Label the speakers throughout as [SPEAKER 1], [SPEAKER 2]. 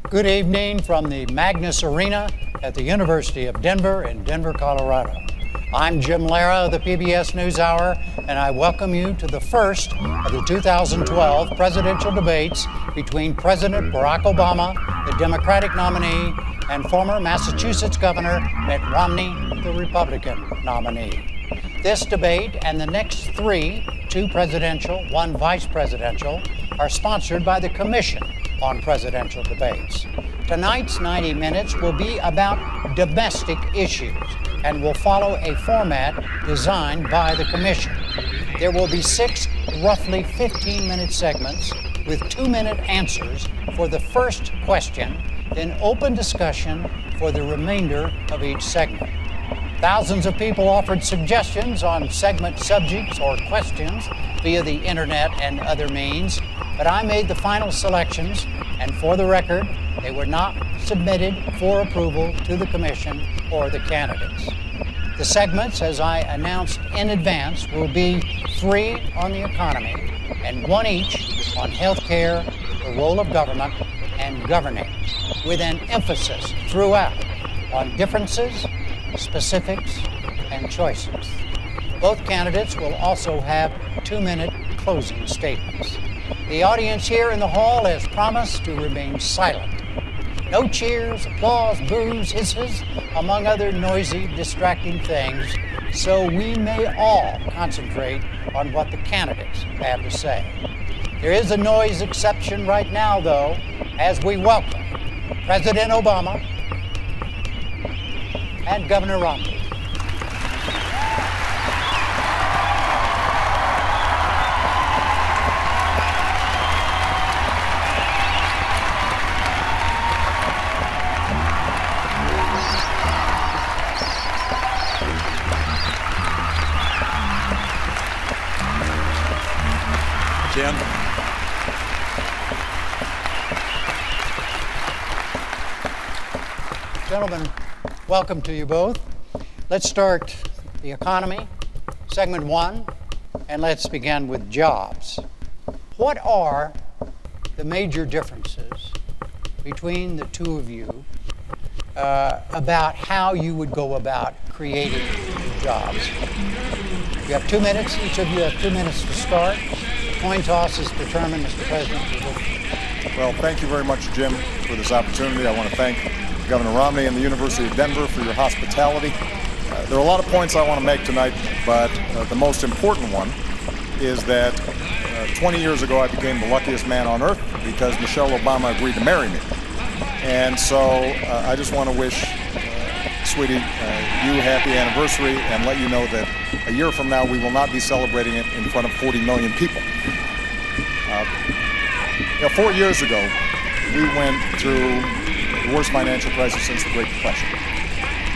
[SPEAKER 1] Good evening from the Magnus Arena at the University of Denver in Denver, Colorado. I'm Jim Lara of the PBS NewsHour, and I welcome you to the first of the 2012 presidential debates between President Barack Obama, the Democratic nominee, and former Massachusetts Governor Mitt Romney, the Republican nominee. This debate and the next three, two presidential, one vice presidential, are sponsored by the Commission on Presidential Debates. Tonight's 90 minutes will be about domestic issues and will follow a format designed by the Commission. There will be 6 roughly 15-minute segments with 2-minute answers for the first question, then open discussion for the remainder of each segment. Thousands of people offered suggestions on segment subjects or questions via the internet and other means, but I made the final selections, and for the record, they were not submitted for approval to the Commission or the candidates. The segments, as I announced in advance, will be 3 on the economy and 1 each on health care, the role of government, and governing, with an emphasis throughout on differences, specifics, and choices. Both candidates will also have 2-minute closing statements. The audience here in the hall has promised to remain silent. No cheers, applause, boos, hisses, among other noisy, distracting things, so we may all concentrate on what the candidates have to say. There is a noise exception right now, though, as we welcome President Obama and Governor Romney.
[SPEAKER 2] Jim.
[SPEAKER 1] Gentlemen, welcome to you both. Let's start the economy, segment 1, and let's begin with jobs. What are the major differences between the two of you about how you would go about creating new jobs? You have 2 minutes. Each of you have 2 minutes to start. Coin toss is determined, Mr. President.
[SPEAKER 2] Well, thank you very much, Jim, for this opportunity. I want to thank Governor Romney and the University of Denver for your hospitality. There are a lot of points I want to make tonight, but the most important one is that 20 years ago I became the luckiest man on earth because Michelle Obama agreed to marry me. And so I just want to wish, sweetie, you happy anniversary and let you know that a year from now we will not be celebrating it in front of 40 million people. 4 years ago, we went through the worst financial crisis since the Great Depression.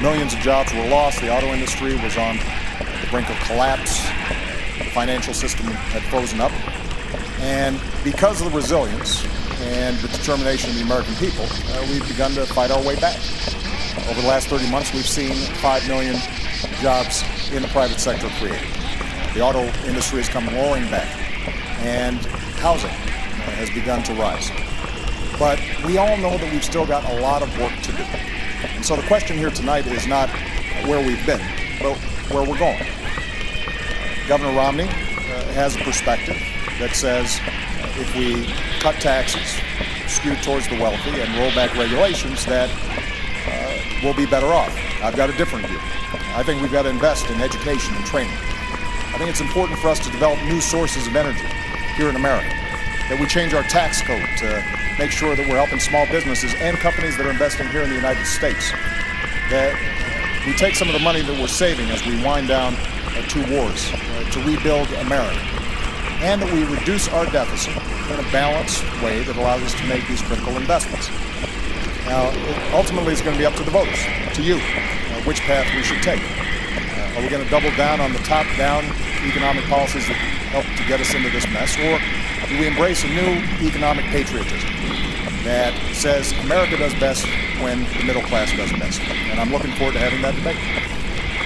[SPEAKER 2] Millions of jobs were lost. The auto industry was on the brink of collapse. The financial system had frozen up. And because of the resilience and the determination of the American people, we've begun to fight our way back. Over the last 30 months, we've seen 5 million jobs in the private sector created. The auto industry has come roaring back, and housing has begun to rise. But we all know that we've still got a lot of work to do. And so the question here tonight is not where we've been, but where we're going. Governor Romney has a perspective that says if we cut taxes, skew towards the wealthy, and roll back regulations, that we'll be better off. I've got a different view. I think we've got to invest in education and training. I think it's important for us to develop new sources of energy here in America, that we change our tax code to make sure that we're helping small businesses and companies that are investing here in the United States, that we take some of the money that we're saving as we wind down 2 wars to rebuild America, and that we reduce our deficit in a balanced way that allows us to make these critical investments. Now, ultimately, it's going to be up to the voters, to you, which path we should take. Are we going to double down on the top-down economic policies that help to get us into this mess, or do we embrace a new economic patriotism that says America does best when the middle class does best? And I'm looking forward to having that debate.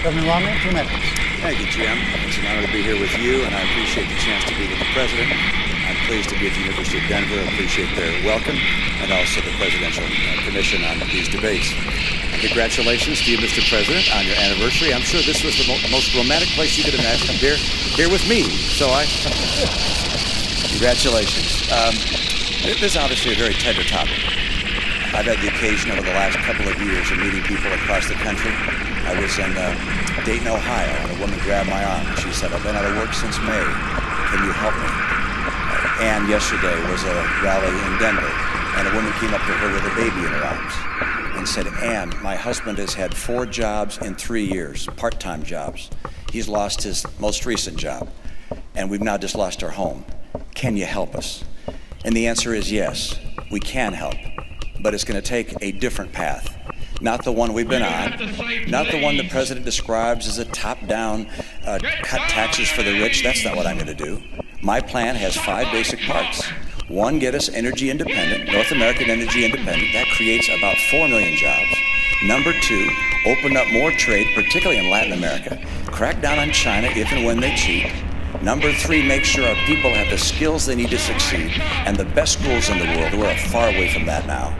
[SPEAKER 1] Governor Romney, 2 minutes.
[SPEAKER 3] Thank you, Jim. It's an honor to be here with you, and I appreciate the chance to be with the President. I'm pleased to be at the University of Denver. Appreciate their welcome and also the Presidential Commission on these debates. And congratulations to you, Mr. President, on your anniversary. I'm sure this was the most romantic place you could imagine. I'm here with me, so congratulations. This is obviously a very tender topic. I've had the occasion over the last couple of years of meeting people across the country. I was in Dayton, Ohio, and a woman grabbed my arm. She said, "I've been out of work since May. Can you help me?" Ann yesterday was a rally in Denver, and a woman came up to her with a baby in her arms and said, "Ann, my husband has had 4 jobs in 3 years, part-time jobs. He's lost his most recent job, and we've now just lost our home. Can you help us?" And the answer is yes, we can help, but it's going to take a different path. Not the one we've been on, not the one the president describes as a top-down cut taxes for the rich. That's not what I'm going to do. My plan has 5 basic parts. 1, get us energy independent, North American energy independent. That creates about 4 million jobs. Number 2, open up more trade, particularly in Latin America. Crack down on China if and when they cheat. Number 3, make sure our people have the skills they need to succeed and the best schools in the world. We're far away from that now.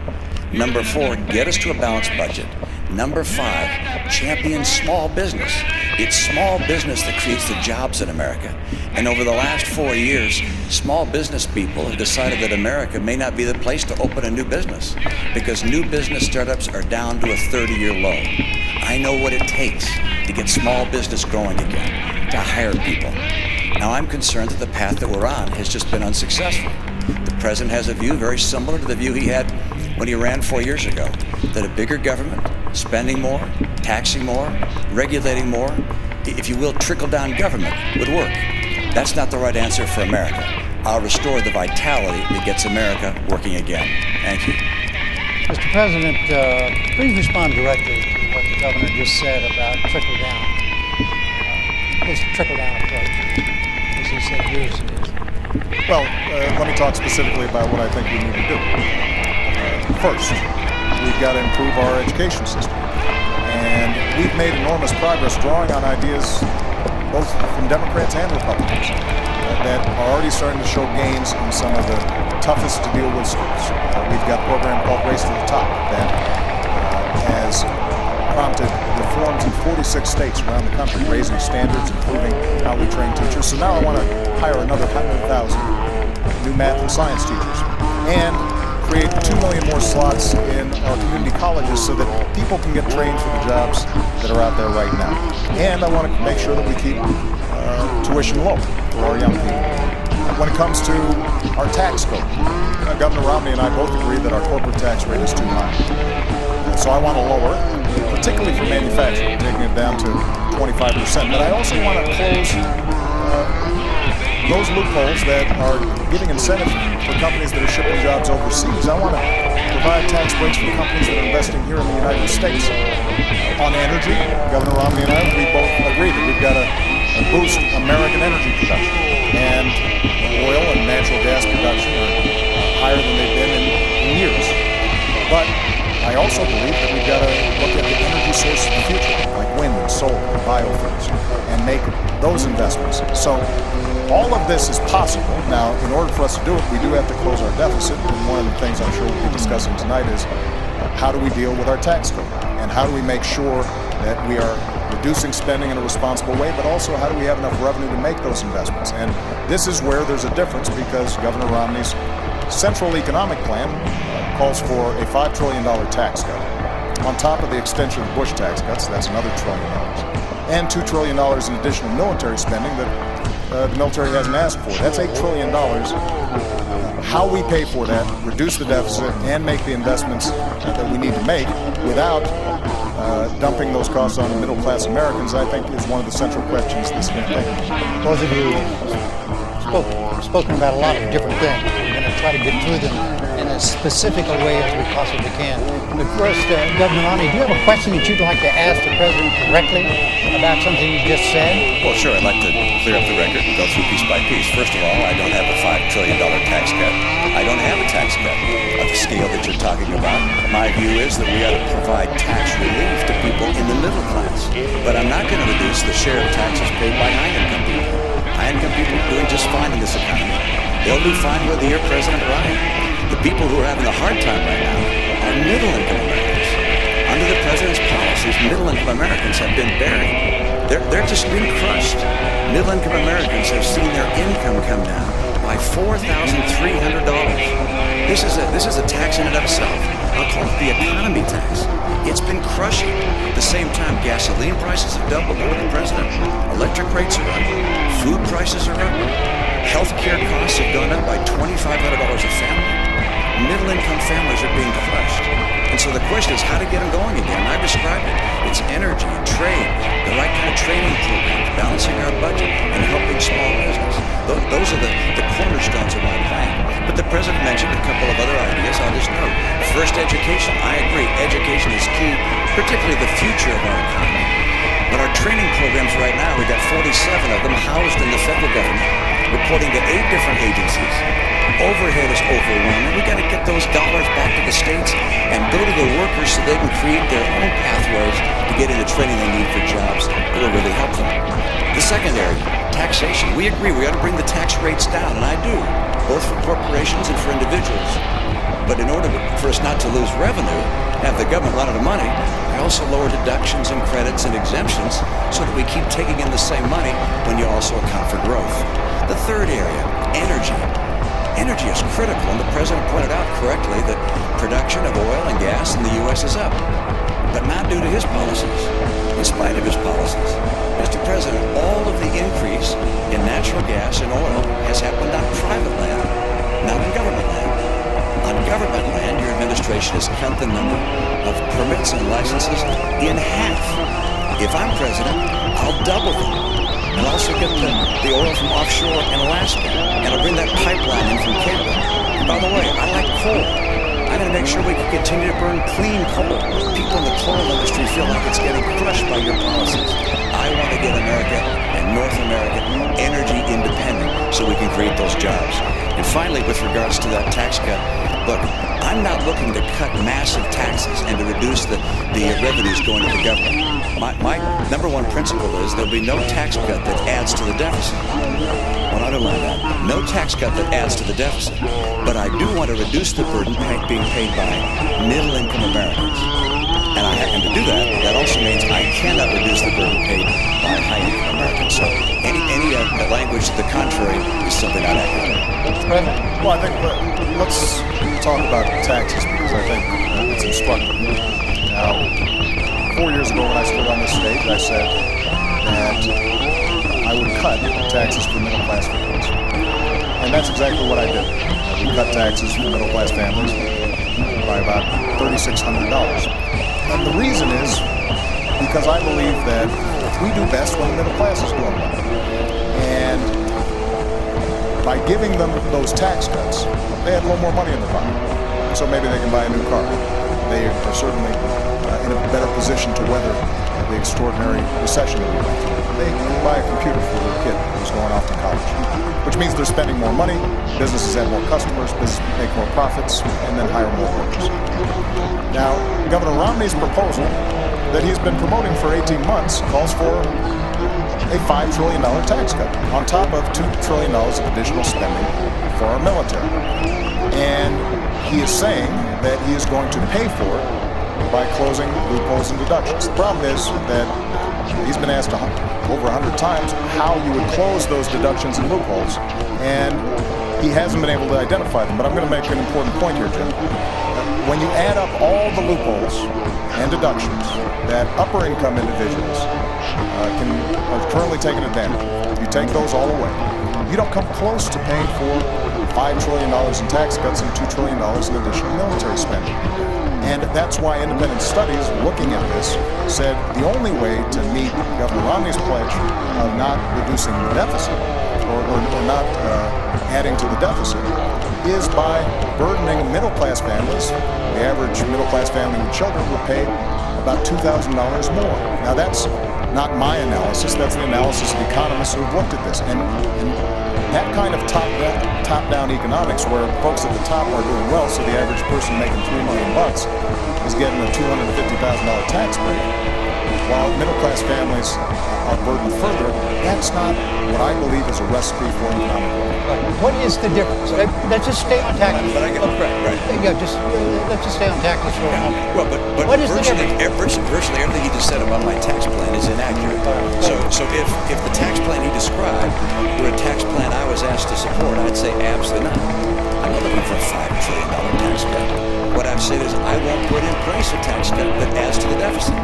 [SPEAKER 3] Number 4, get us to a balanced budget. Number 5, champion small business. It's small business that creates the jobs in America. And over the last 4 years, small business people have decided that America may not be the place to open a new business because new business startups are down to a 30-year low. I know what it takes to get small business growing again, to hire people. Now, I'm concerned that the path that we're on has just been unsuccessful. The president has a view very similar to the view he had when he ran 4 years ago, that a bigger government, spending more, taxing more, regulating more, if you will, trickle-down government would work. That's not the right answer for America. I'll restore the vitality that gets America working again. Thank you.
[SPEAKER 1] Mr. President, please respond directly to what the governor just said about trickle-down, his trickle-down approach, as he said years ago.
[SPEAKER 2] Well, let me talk specifically about what I think we need to do. First, we've got to improve our education system. And we've made enormous progress drawing on ideas both from Democrats and Republicans that are already starting to show gains in some of the toughest to deal with schools. We've got a program called Race to the Top that has prompted reforms in 46 states around the country, raising standards, improving how we train teachers. So now I want to hire another 100,000 new math and science teachers and create 2 million more slots in our community colleges so that people can get trained for the jobs that are out there right now. And I want to make sure that we keep tuition low for our young people. When it comes to our tax code, Governor Romney and I both agree that our corporate tax rate is too high. So I want to lower it, particularly for manufacturing, taking it down to 25%. But I also want to close those loopholes that are giving incentive for companies that are shipping jobs overseas. I want to provide tax breaks for companies that are investing here in the United States. On energy, Governor Romney and I, we both agree that we've got to boost American energy production. And oil and natural gas production are higher than they've been in years. But I also believe that we've got to look at the energy sources of the future, like wind and solar and biofuels, and make those investments. So all of this is possible. Now, in order for us to do it, we do have to close our deficit. And one of the things I'm sure we'll be discussing tonight is how do we deal with our tax code? And how do we make sure that we are reducing spending in a responsible way, but also how do we have enough revenue to make those investments? And this is where there's a difference because Governor Romney's central economic plan calls for a $5 trillion tax cut. On top of the extension of the Bush tax cuts, that's another $1 trillion. And $2 trillion in additional military spending that the military hasn't asked for. That's $8 trillion. How we pay for that, reduce the deficit, and make the investments that we need to make without dumping those costs on the middle-class Americans, I think, is one of the central questions this campaign.
[SPEAKER 1] Both of you spoken about a lot of different things. We're going to try to get through them in as specific a way as we possibly can. But first, Governor Romney, do you have a question that you'd like to ask the President directly about something you just said?
[SPEAKER 3] Well, sure. I'd like to clear up the record and go through piece by piece. First of all, I don't have a $5 trillion tax cut. I don't have a tax cut of the scale that you're talking about. My view is that we ought to provide tax relief to people in the middle class. But I'm not going to reduce the share of taxes paid by high-income people. High-income people are doing just fine in this economy. They'll do fine whether you're president or I am. The people who are having a hard time right now are middle-income Americans. Under the president's policies, middle-income Americans have been buried. They're just being crushed. Middle-income Americans have seen their income come down by $4,300. This is a tax in and of itself. I'll call it the economy tax. It's been crushing. At the same time, gasoline prices have doubled under the president. Electric rates are up. Food prices are up. Healthcare costs have gone up by $2,500 a family. Middle-income families are being crushed. And so the question is how to get them going again. I've described it. It's energy, trade, the right kind of training programs, balancing our budget, and helping small business. Those are the cornerstones of my plan. But the president mentioned a couple of other ideas. I'll just note. First, education. I agree. Education is key, particularly the future of our economy. But our training programs right now, we've got 47 of them housed in the federal government, reporting to 8 different agencies. Overhead is overwhelming. We got to get those dollars back to the states and go to the workers so they can create their own pathways to get into training they need for jobs that will really help them. The second area, taxation. We agree we ought to bring the tax rates down, and I do, both for corporations and for individuals. But in order for us not to lose revenue, have the government run out of money, we also lower deductions and credits and exemptions so that we keep taking in the same money when you also account for growth. The third area, energy. Energy is critical, and the president pointed out correctly that production of oil and gas in the U.S. is up, but not due to his policies, in spite of his policies. Mr. President, all of the increase in natural gas and oil has happened on private land, not on government land. On government land, your administration has cut the number of permits and licenses in half. If I'm president, I'll double them. And also get the oil from offshore in Alaska. And I'll bring that pipeline in from Canada. And by the way, I like coal. I'm going to make sure we can continue to burn clean coal. People in the coal industry feel like it's getting crushed by your policies. I want to get America and North America energy independent so we can create those jobs. And finally, with regards to that tax cut, look, I'm not looking to cut massive taxes and to reduce the revenues going to the government. My number one principle is there'll be no tax cut that adds to the deficit. I want to underline that. No tax cut that adds to the deficit. But I do want to reduce the burden being paid by middle-income Americans. And to do that, that also means I cannot reduce the burden paid by high-income Americans. So any language to the contrary is simply not accurate.
[SPEAKER 2] Well, I think let's talk about taxes because I think it's instructive. Now, 4 years ago when I stood on this stage, I said that I would cut taxes for middle-class families. And that's exactly what I did. We cut taxes for middle-class families by about $3,600. And the reason is because I believe that we do best when the middle class is doing well. And by giving them those tax cuts, they have a little more money in their pocket. So maybe they can buy a new car. They are certainly in a better position to weather the extraordinary recession that we went through. They can buy a computer for their kid who's going off to college, which means they're spending more money, businesses have more customers, businesses make more profits, and then hire more workers. Now, Governor Romney's proposal that he's been promoting for 18 months calls for a $5 trillion tax cut on top of $2 trillion of additional spending for our military. And he is saying that he is going to pay for it by closing loopholes and deductions. The problem is that he's been asked over 100 times how you would close those deductions and loopholes, and he hasn't been able to identify them. But I'm going to make an important point here, Jim. When you add up all the loopholes and deductions that upper income individuals are currently taking advantage of, you take those all away, you don't come close to paying for $5 trillion in tax cuts and $2 trillion in additional military spending. And that's why independent studies looking at this said the only way to meet Governor Romney's pledge of not reducing the deficit or not adding to the deficit is by burdening middle-class families. The average middle-class family with children would pay about $2,000 more. Now that's not my analysis, that's the analysis of economists who have looked at this. And that kind of top-down economics where folks at the top are doing well, so the average person making $3 million is getting a $250,000 tax break, while middle-class families are burdened further, that's not what I believe is a recipe for economic growth.
[SPEAKER 1] What is the difference? Let's just stay on taxes.
[SPEAKER 3] But I get right.
[SPEAKER 1] Yeah, let's just stay on taxes for a moment.
[SPEAKER 3] Well, but
[SPEAKER 1] What is the
[SPEAKER 3] virtually everything he just said about my tax plan is inaccurate. So if the tax plan he described were a tax plan I was asked to support, I'd say absolutely not. I'm not looking for a $5 trillion tax cut. What I've said is I won't put in place a tax cut that adds to the deficit.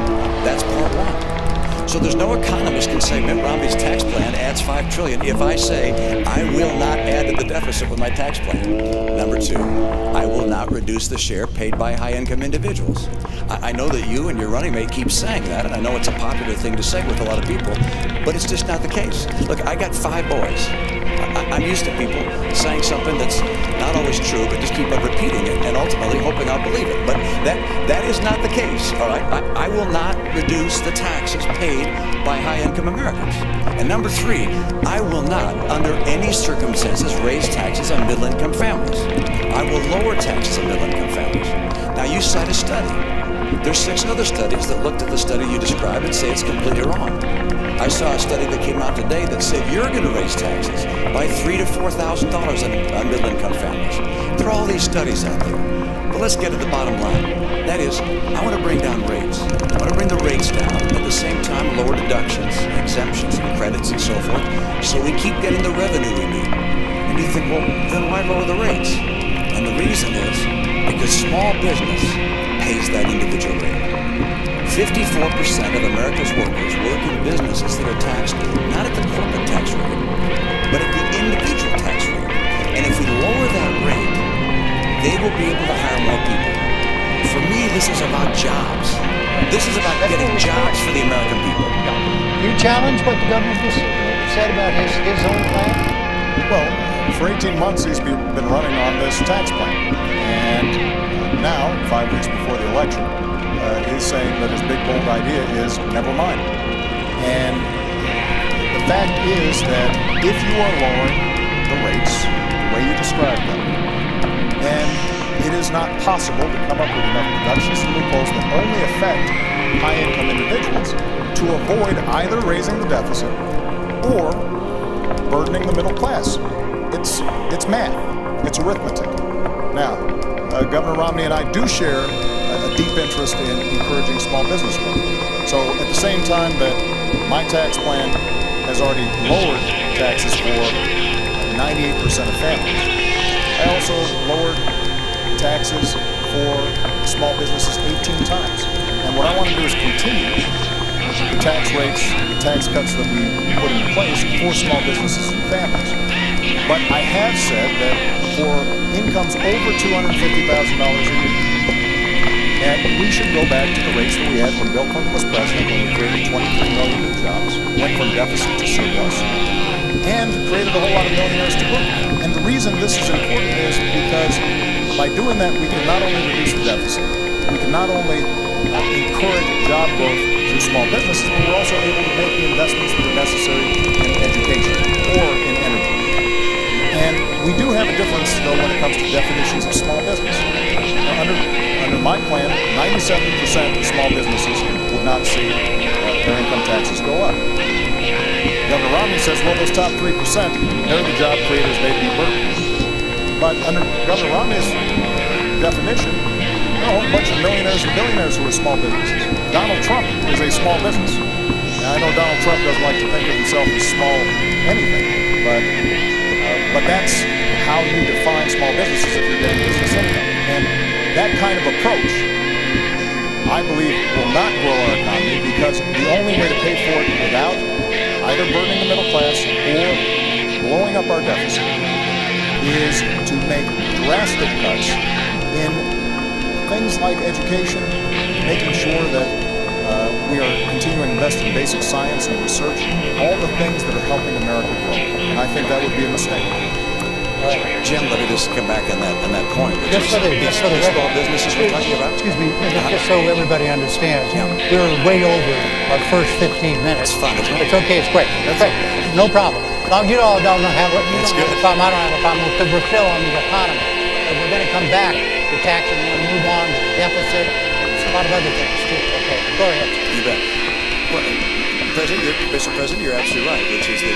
[SPEAKER 3] That's part one. So there's no economist can say Mitt Romney's tax plan adds $5 trillion if I say I will not add to the deficit with my tax plan. Number two, I will not reduce the share paid by high-income individuals. I know that you and your running mate keep saying that, and I know it's a popular thing to say with a lot of people, but it's just not the case. Look, I got 5 boys. I'm used to people saying something that's not always true, but just keep on repeating it and ultimately hoping I'll believe it. But that is not the case, all right? I will not reduce the taxes paid by high-income Americans. And number 3, I will not, under any circumstances, raise taxes on middle-income families. I will lower taxes on middle-income families. Now, you cite a study. There's 6 other studies that looked at the study you described and say it's completely wrong. I saw a study that came out today that said you're going to raise taxes by $3,000 to $4,000 on middle-income families. There are all these studies out there. But let's get to the bottom line. That is, I want to bring down rates. I want to bring the rates down, at the same time lower deductions, exemptions, and credits, and so forth, so we keep getting the revenue we need. And you think, well, then why lower the rates? And the reason is because small business pays that individual rate. 54% of America's workers work in businesses that are taxed not at the corporate tax rate, but at the individual tax rate. And if we lower that rate, they will be able to hire more people. For me, this is about jobs. This is about getting jobs for the American people.
[SPEAKER 1] You challenge what the governor just said about his own plan?
[SPEAKER 2] Well, for 18 months he's been running on this tax plan. And now, 5 weeks before the election, he's saying that his big, bold idea is never mind. And the fact is that if you are lowering the rates the way you described them, then it is not possible to come up with enough deductions and loopholes that only affect high-income individuals to avoid either raising the deficit or burdening the middle class. It's math. It's arithmetic. Now, Governor Romney and I do share a deep interest in encouraging small business growth. So at the same time that my tax plan has already lowered taxes for 98% of families, I also lowered taxes for small businesses 18 times. And what I want to do is continue the tax rates, the tax cuts that we put in place for small businesses and families. But I have said that for incomes over $250,000 a year, and we should go back to the rates that we had when Bill Clinton was president, when we created 23 million new jobs, went from deficit to surplus, and created a whole lot of millionaires to boot. And the reason this is important is because by doing that, we can not only reduce the deficit, we can not only encourage job growth through small businesses, but we're also able to make the investments that are necessary in education or in energy. And we do have a difference, though, when it comes to definitions of small business. Now, under my plan, 97% of small businesses would not see their income taxes go up. Governor Romney says, well, those top 3%, they're the job creators, they'd be burdened. But under Governor Romney's definition, there are a whole bunch of millionaires and billionaires who are small businesses. Donald Trump is a small business. Now, I know Donald Trump doesn't like to think of himself as small anything, but that's how you define small businesses if you're getting business income. And that kind of approach, I believe, will not grow our economy because the only way to pay for it without either burdening the middle class or blowing up our deficit is to make drastic cuts in things like education, making sure that we are continuing to invest in basic science and research, all the things that are helping America grow. And I think that would be a mistake.
[SPEAKER 3] Jim, let me just come back on that point.
[SPEAKER 1] Just for the
[SPEAKER 3] small businesses we're talking about.
[SPEAKER 1] Excuse me, just so everybody understands, we're way over our first 15 minutes.
[SPEAKER 3] It's fine.
[SPEAKER 1] It's okay. It's great. Great. No problem. You don't have a problem. I don't have a problem because we're still on the economy. And we're going to come back to taxes. We're going to move on to deficit. There's a lot of other things too. Okay, go ahead.
[SPEAKER 3] You bet. Well, Mr. President, you're absolutely right, which is that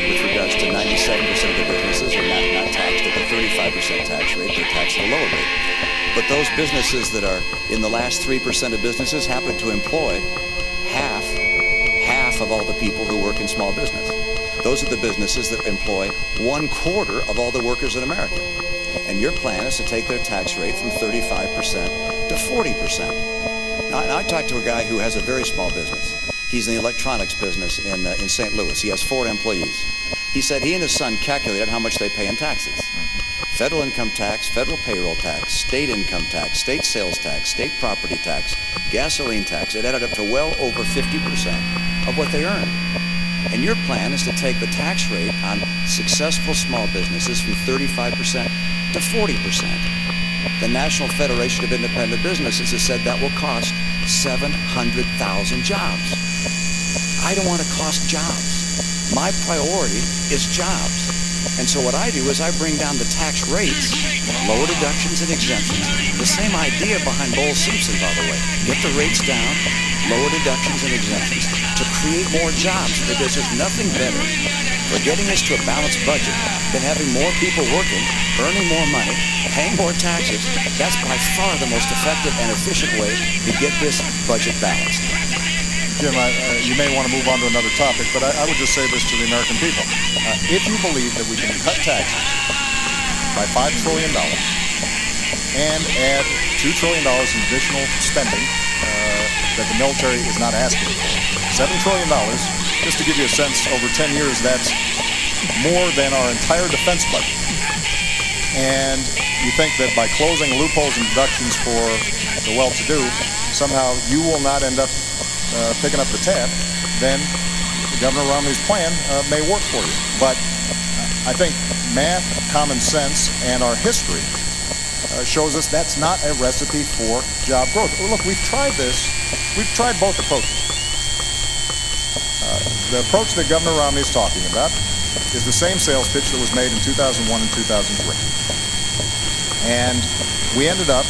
[SPEAKER 3] with regards to 97% of the businesses are not taxed at the 35% tax rate, they're taxed at a lower rate. But those businesses that are in the last 3% of businesses happen to employ half of all the people who work in small business. Those are the businesses that employ 1/4 of all the workers in America. And your plan is to take their tax rate from 35% to 40%. Now, I talked to a guy who has a very small business. He's in the electronics business in St. Louis. He has 4 employees. He said he and his son calculated how much they pay in taxes. Federal income tax, federal payroll tax, state income tax, state sales tax, state property tax, gasoline tax. It added up to well over 50% of what they earn. And your plan is to take the tax rate on successful small businesses from 35% to 40%. The National Federation of Independent Businesses has said that will cost 700,000 jobs. I don't want to cost jobs. My priority is jobs. And so what I do is I bring down the tax rates, lower deductions and exemptions. The same idea behind Bowles Simpson, by the way. Get the rates down, lower deductions and exemptions to create more jobs, because there's nothing better for getting us to a balanced budget than having more people working, earning more money, paying more taxes. That's by far the most effective and efficient way to get this budget balanced.
[SPEAKER 2] Jim, you may want to move on to another topic, but I would just say this to the American people. If you believe that we can cut taxes by $5 trillion and add $2 trillion in additional spending that the military is not asking for, $7 trillion, just to give you a sense, over 10 years, that's more than our entire defense budget. And you think that by closing loopholes and deductions for the well-to-do, somehow you will not end up picking up the tab, then Governor Romney's plan may work for you. But I think math, common sense, and our history shows us that's not a recipe for job growth. Look, we've tried this. We've tried both approaches. The approach that Governor Romney is talking about is the same sales pitch that was made in 2001 and 2003. And we ended up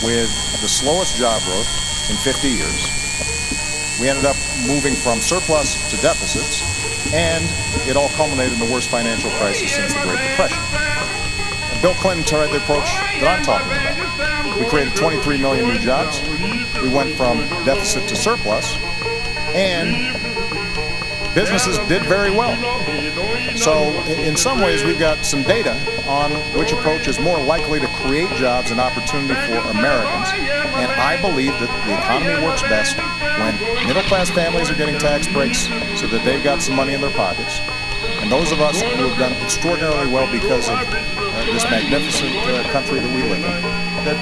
[SPEAKER 2] with the slowest job growth in 50 years. We ended up moving from surplus to deficits, and it all culminated in the worst financial crisis since the Great Depression. And Bill Clinton tried the approach that I'm talking about. We created 23 million new jobs. We went from deficit to surplus, and businesses did very well. So in some ways, we've got some data on which approach is more likely to create jobs and opportunity for Americans. And I believe that the economy works best when middle-class families are getting tax breaks so that they've got some money in their pockets. And those of us who have done extraordinarily well because of this magnificent country that we live in, that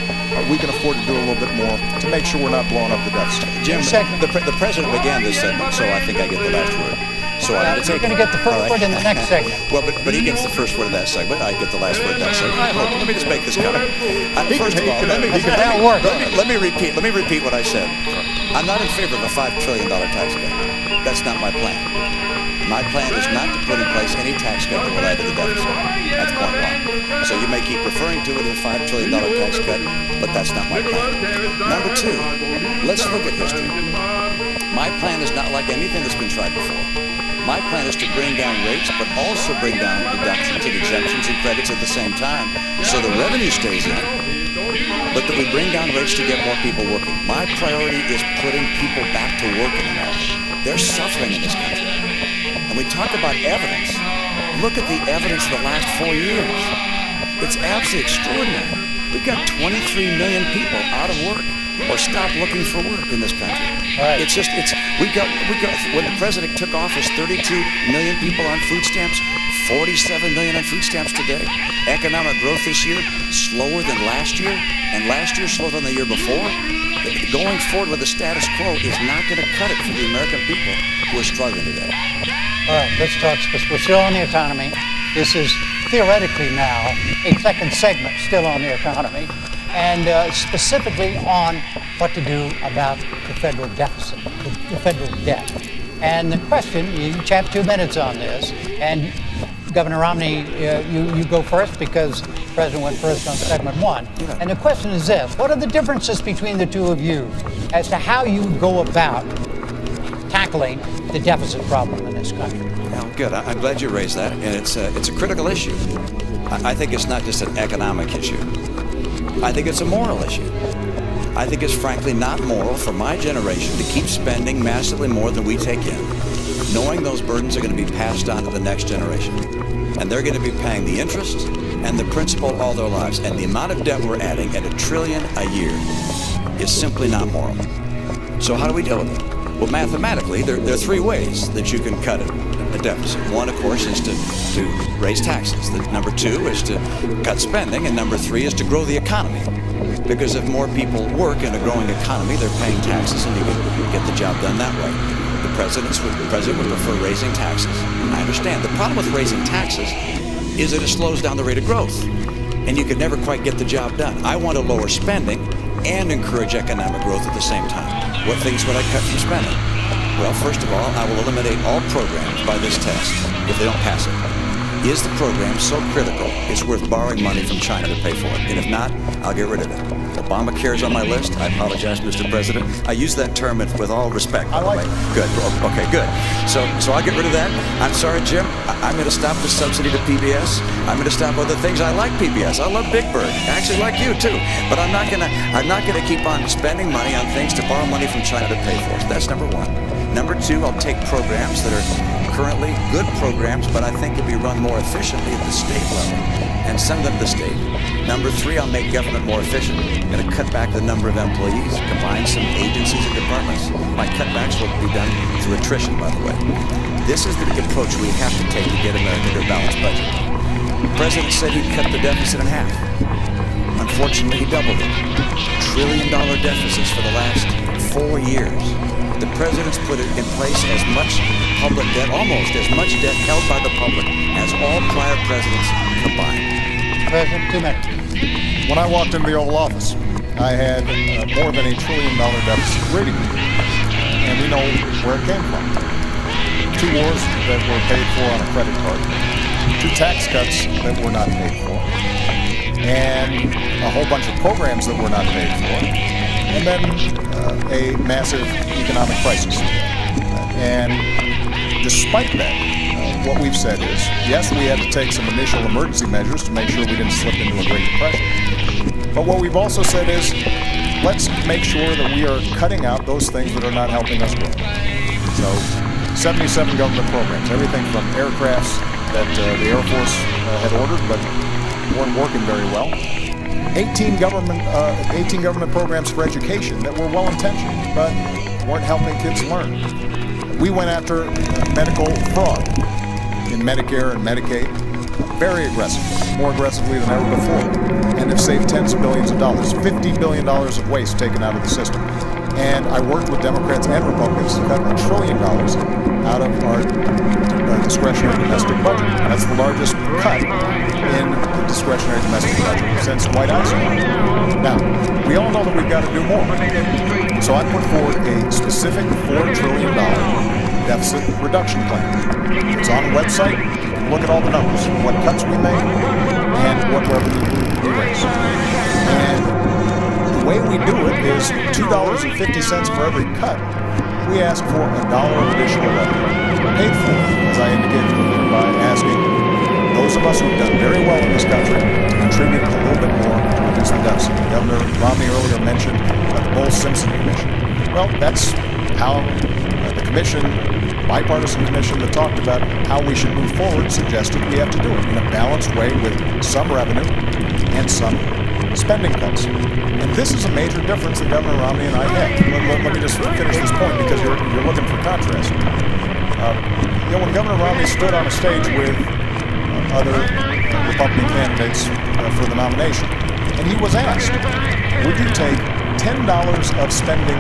[SPEAKER 2] we can afford to do a little bit more to make sure we're not blowing up the deficit.
[SPEAKER 3] Jim, the president began this segment, so I think I get the last word. So I'm
[SPEAKER 1] You're going to get the first word in the next segment.
[SPEAKER 3] Well, but he gets the first word of that segment. I get the last word of that segment. I hope. Let me just make this comment. First of all, let me repeat what I said. I'm not in favor of a $5 trillion tax cut. That's not my plan. My plan is not to put in place any tax cut that will add to the deficit. That's point one. So you may keep referring to it as a $5 trillion tax cut, but that's not my plan. Number two, let's look at history. My plan is not like anything that's been tried before. My plan is to bring down rates, but also bring down deductions and exemptions and credits at the same time, so the revenue stays in, but that we bring down rates to get more people working. My priority is putting people back to work in America. They're suffering in this country. And we talk about evidence. Look at the evidence of the last 4 years. It's absolutely extraordinary. We've got 23 million people out of work or stop looking for work in this country.
[SPEAKER 1] Right.
[SPEAKER 3] We got, when the president took office, 32 million people on food stamps, 47 million on food stamps today. Economic growth this year, slower than last year, and last year slower than the year before. Going forward with the status quo is not going to cut it for the American people who are struggling today.
[SPEAKER 1] All right, let's talk. We're still on the economy. This is theoretically now a second segment still on the economy, and specifically on what to do about the federal deficit, the federal debt. And the question, you each have 2 minutes on this, and Governor Romney, you go first because the President went first on segment one. And the question is this: what are the differences between the two of you as to how you go about tackling the deficit problem in this country.
[SPEAKER 3] Well, good. I'm glad you raised that, and it's a critical issue. I think it's not just an economic issue. I think it's a moral issue. I think it's frankly not moral for my generation to keep spending massively more than we take in, knowing those burdens are going to be passed on to the next generation. And they're going to be paying the interest and the principal all their lives. And the amount of debt we're adding at $1 trillion a year is simply not moral. So how do we deal with it? Well, mathematically, there are three ways that you can cut a deficit. One, of course, is to raise taxes. Number two is to cut spending. And number three is to grow the economy. Because if more people work in a growing economy, they're paying taxes and you can get the job done that way. The president would prefer raising taxes. I understand. The problem with raising taxes is that it slows down the rate of growth. And you can never quite get the job done. I want to lower spending and encourage economic growth at the same time. What things would I cut from spending? Well, first of all, I will eliminate all programs by this test if they don't pass it. Is the program so critical it's worth borrowing money from China to pay for it? And if not, I'll get rid of it. Obamacare is on my list. I apologize, Mr. President. I use that term with all respect.
[SPEAKER 2] I like it.
[SPEAKER 3] Good. Okay, good. So I'll get rid of that. I'm sorry, Jim. I'm going to stop the subsidy to PBS. I'm going to stop other things. I like PBS. I love Big Bird. I actually like you too. But I'm not going to keep on spending money on things to borrow money from China to pay for. So that's number one. Number two, I'll take programs that are currently good programs, but I think could be run more efficiently at the state level and send them to the state. Number three, I'll make government more efficient. I'm going to cut back the number of employees, combine some agencies and departments. My cutbacks will be done through attrition, by the way. This is the approach we have to take to get America to a balanced budget. The president said he'd cut the deficit in half. Unfortunately, he doubled it. $1 trillion deficits for the last 4 years. The president's put in place as much public debt, almost as much debt held by the public as all prior presidents combined.
[SPEAKER 1] President, 2 minutes.
[SPEAKER 2] When I walked into the Oval Office, I had more than $1 trillion deficit waiting for me. And we know where it came from. 2 wars that were paid for on a credit card, 2 tax cuts that were not paid for, and a whole bunch of programs that were not paid for, and then a massive economic crisis. And despite that, what we've said is, yes, we had to take some initial emergency measures to make sure we didn't slip into a Great Depression. But what we've also said is, let's make sure that we are cutting out those things that are not helping us grow. So, 77 government programs, everything from aircrafts that the Air Force had ordered but weren't working very well. 18 government programs for education that were well-intentioned but weren't helping kids learn. We went after medical fraud in Medicare and Medicaid very aggressively, more aggressively than ever before, and have saved tens of billions of dollars, $50 billion of waste taken out of the system. And I worked with Democrats and Republicans to cut $1 trillion out of our discretionary domestic budget. That's the largest cut in the discretionary domestic budget since Whitehouse. Now, we all know that we've got to do more. So I put forward a specific $4 trillion deficit reduction plan. It's on the website. You can look at all the numbers, what cuts we made and what revenue we raised. And the way we do it is $2.50 for every cut. We ask for $1 of additional revenue, paid for, as I indicated earlier, by asking those of us who've done very well in this country to contribute a little bit more to reduce the deficit. Governor Romney earlier mentioned the Bowles-Simpson Commission. Well, that's how the commission, bipartisan commission that talked about how we should move forward, suggested we have to do it in a balanced way with some revenue and some spending cuts. And this is a major difference that Governor Romney and I had. Let me just finish this point because you're looking for contrast. When Governor Romney stood on a stage with other Republican candidates for the nomination, and he was asked, would you take $10 of spending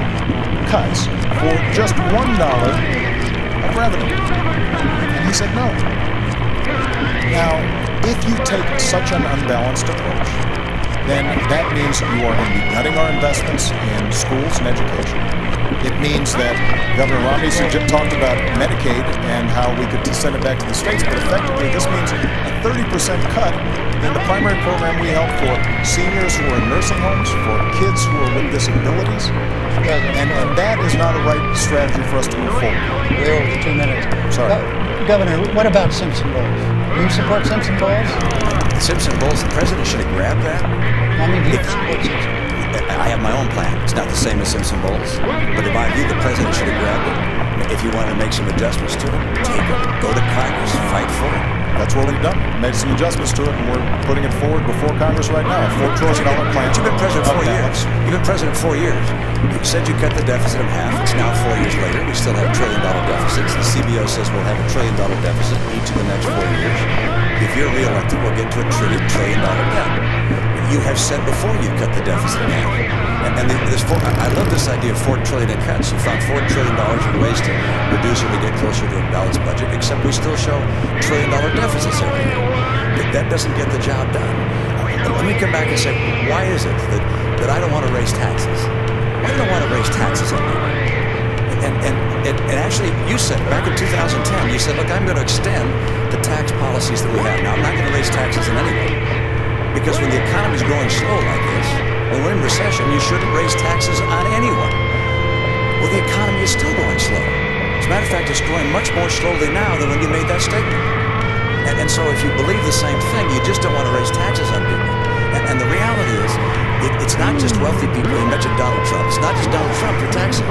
[SPEAKER 2] cuts for just $1 of revenue? And he said no. Now, if you take such an unbalanced approach, then that means you are going to be cutting our investments in schools and education. It means that Governor Romney talked about Medicaid and how we could send it back to the states, but effectively this means a 30% cut In the primary program, we help for seniors who are in nursing homes, for kids who are with disabilities, and that is not a right strategy for us to move forward.
[SPEAKER 1] We're over the 2 minutes.
[SPEAKER 2] Sorry.
[SPEAKER 1] Governor, what about Simpson Bowls? Do you support Simpson Bowls?
[SPEAKER 3] Simpson Bowls, the president should have grabbed that.
[SPEAKER 1] I mean, do you support Simpson?
[SPEAKER 3] I have my own plan. It's not the same as Simpson Bowls, but in my view, the president should have grabbed it. If you want to make some adjustments to it, take it. Go to Congress, fight for it.
[SPEAKER 2] That's what we've done. Made some adjustments to it, and we're putting it forward before Congress right now. A $4 trillion plan.
[SPEAKER 3] You've been president 4 years. You've been president 4 years. You said you cut the deficit in half. It's now 4 years later. We still have $1 trillion deficits. The CBO says we'll have $1 trillion deficit each of the next 4 years. If you're reelected, we'll get to $1 trillion debt. You have said before you cut the deficit in half. I love this idea of $4 trillion in cuts. You found $4 trillion in ways to reduce it to get closer to a balanced budget, except we still show $1 trillion deficits every year. That doesn't get the job done. Let me come back and say, why is it that I don't want to raise taxes? Why do I want to raise taxes on people? And actually, you said back in 2010, you said, look, I'm going to extend the tax policies that we have now. I'm not going to raise taxes in any way. Because when the economy's growing slow like this, when we're in recession, you shouldn't raise taxes on anyone. Well, the economy is still going slow. As a matter of fact, it's growing much more slowly now than when you made that statement. And so if you believe the same thing, you just don't want to raise taxes on people. And the reality is, it's not just wealthy people. You mentioned Donald Trump. It's not just Donald Trump you're taxing.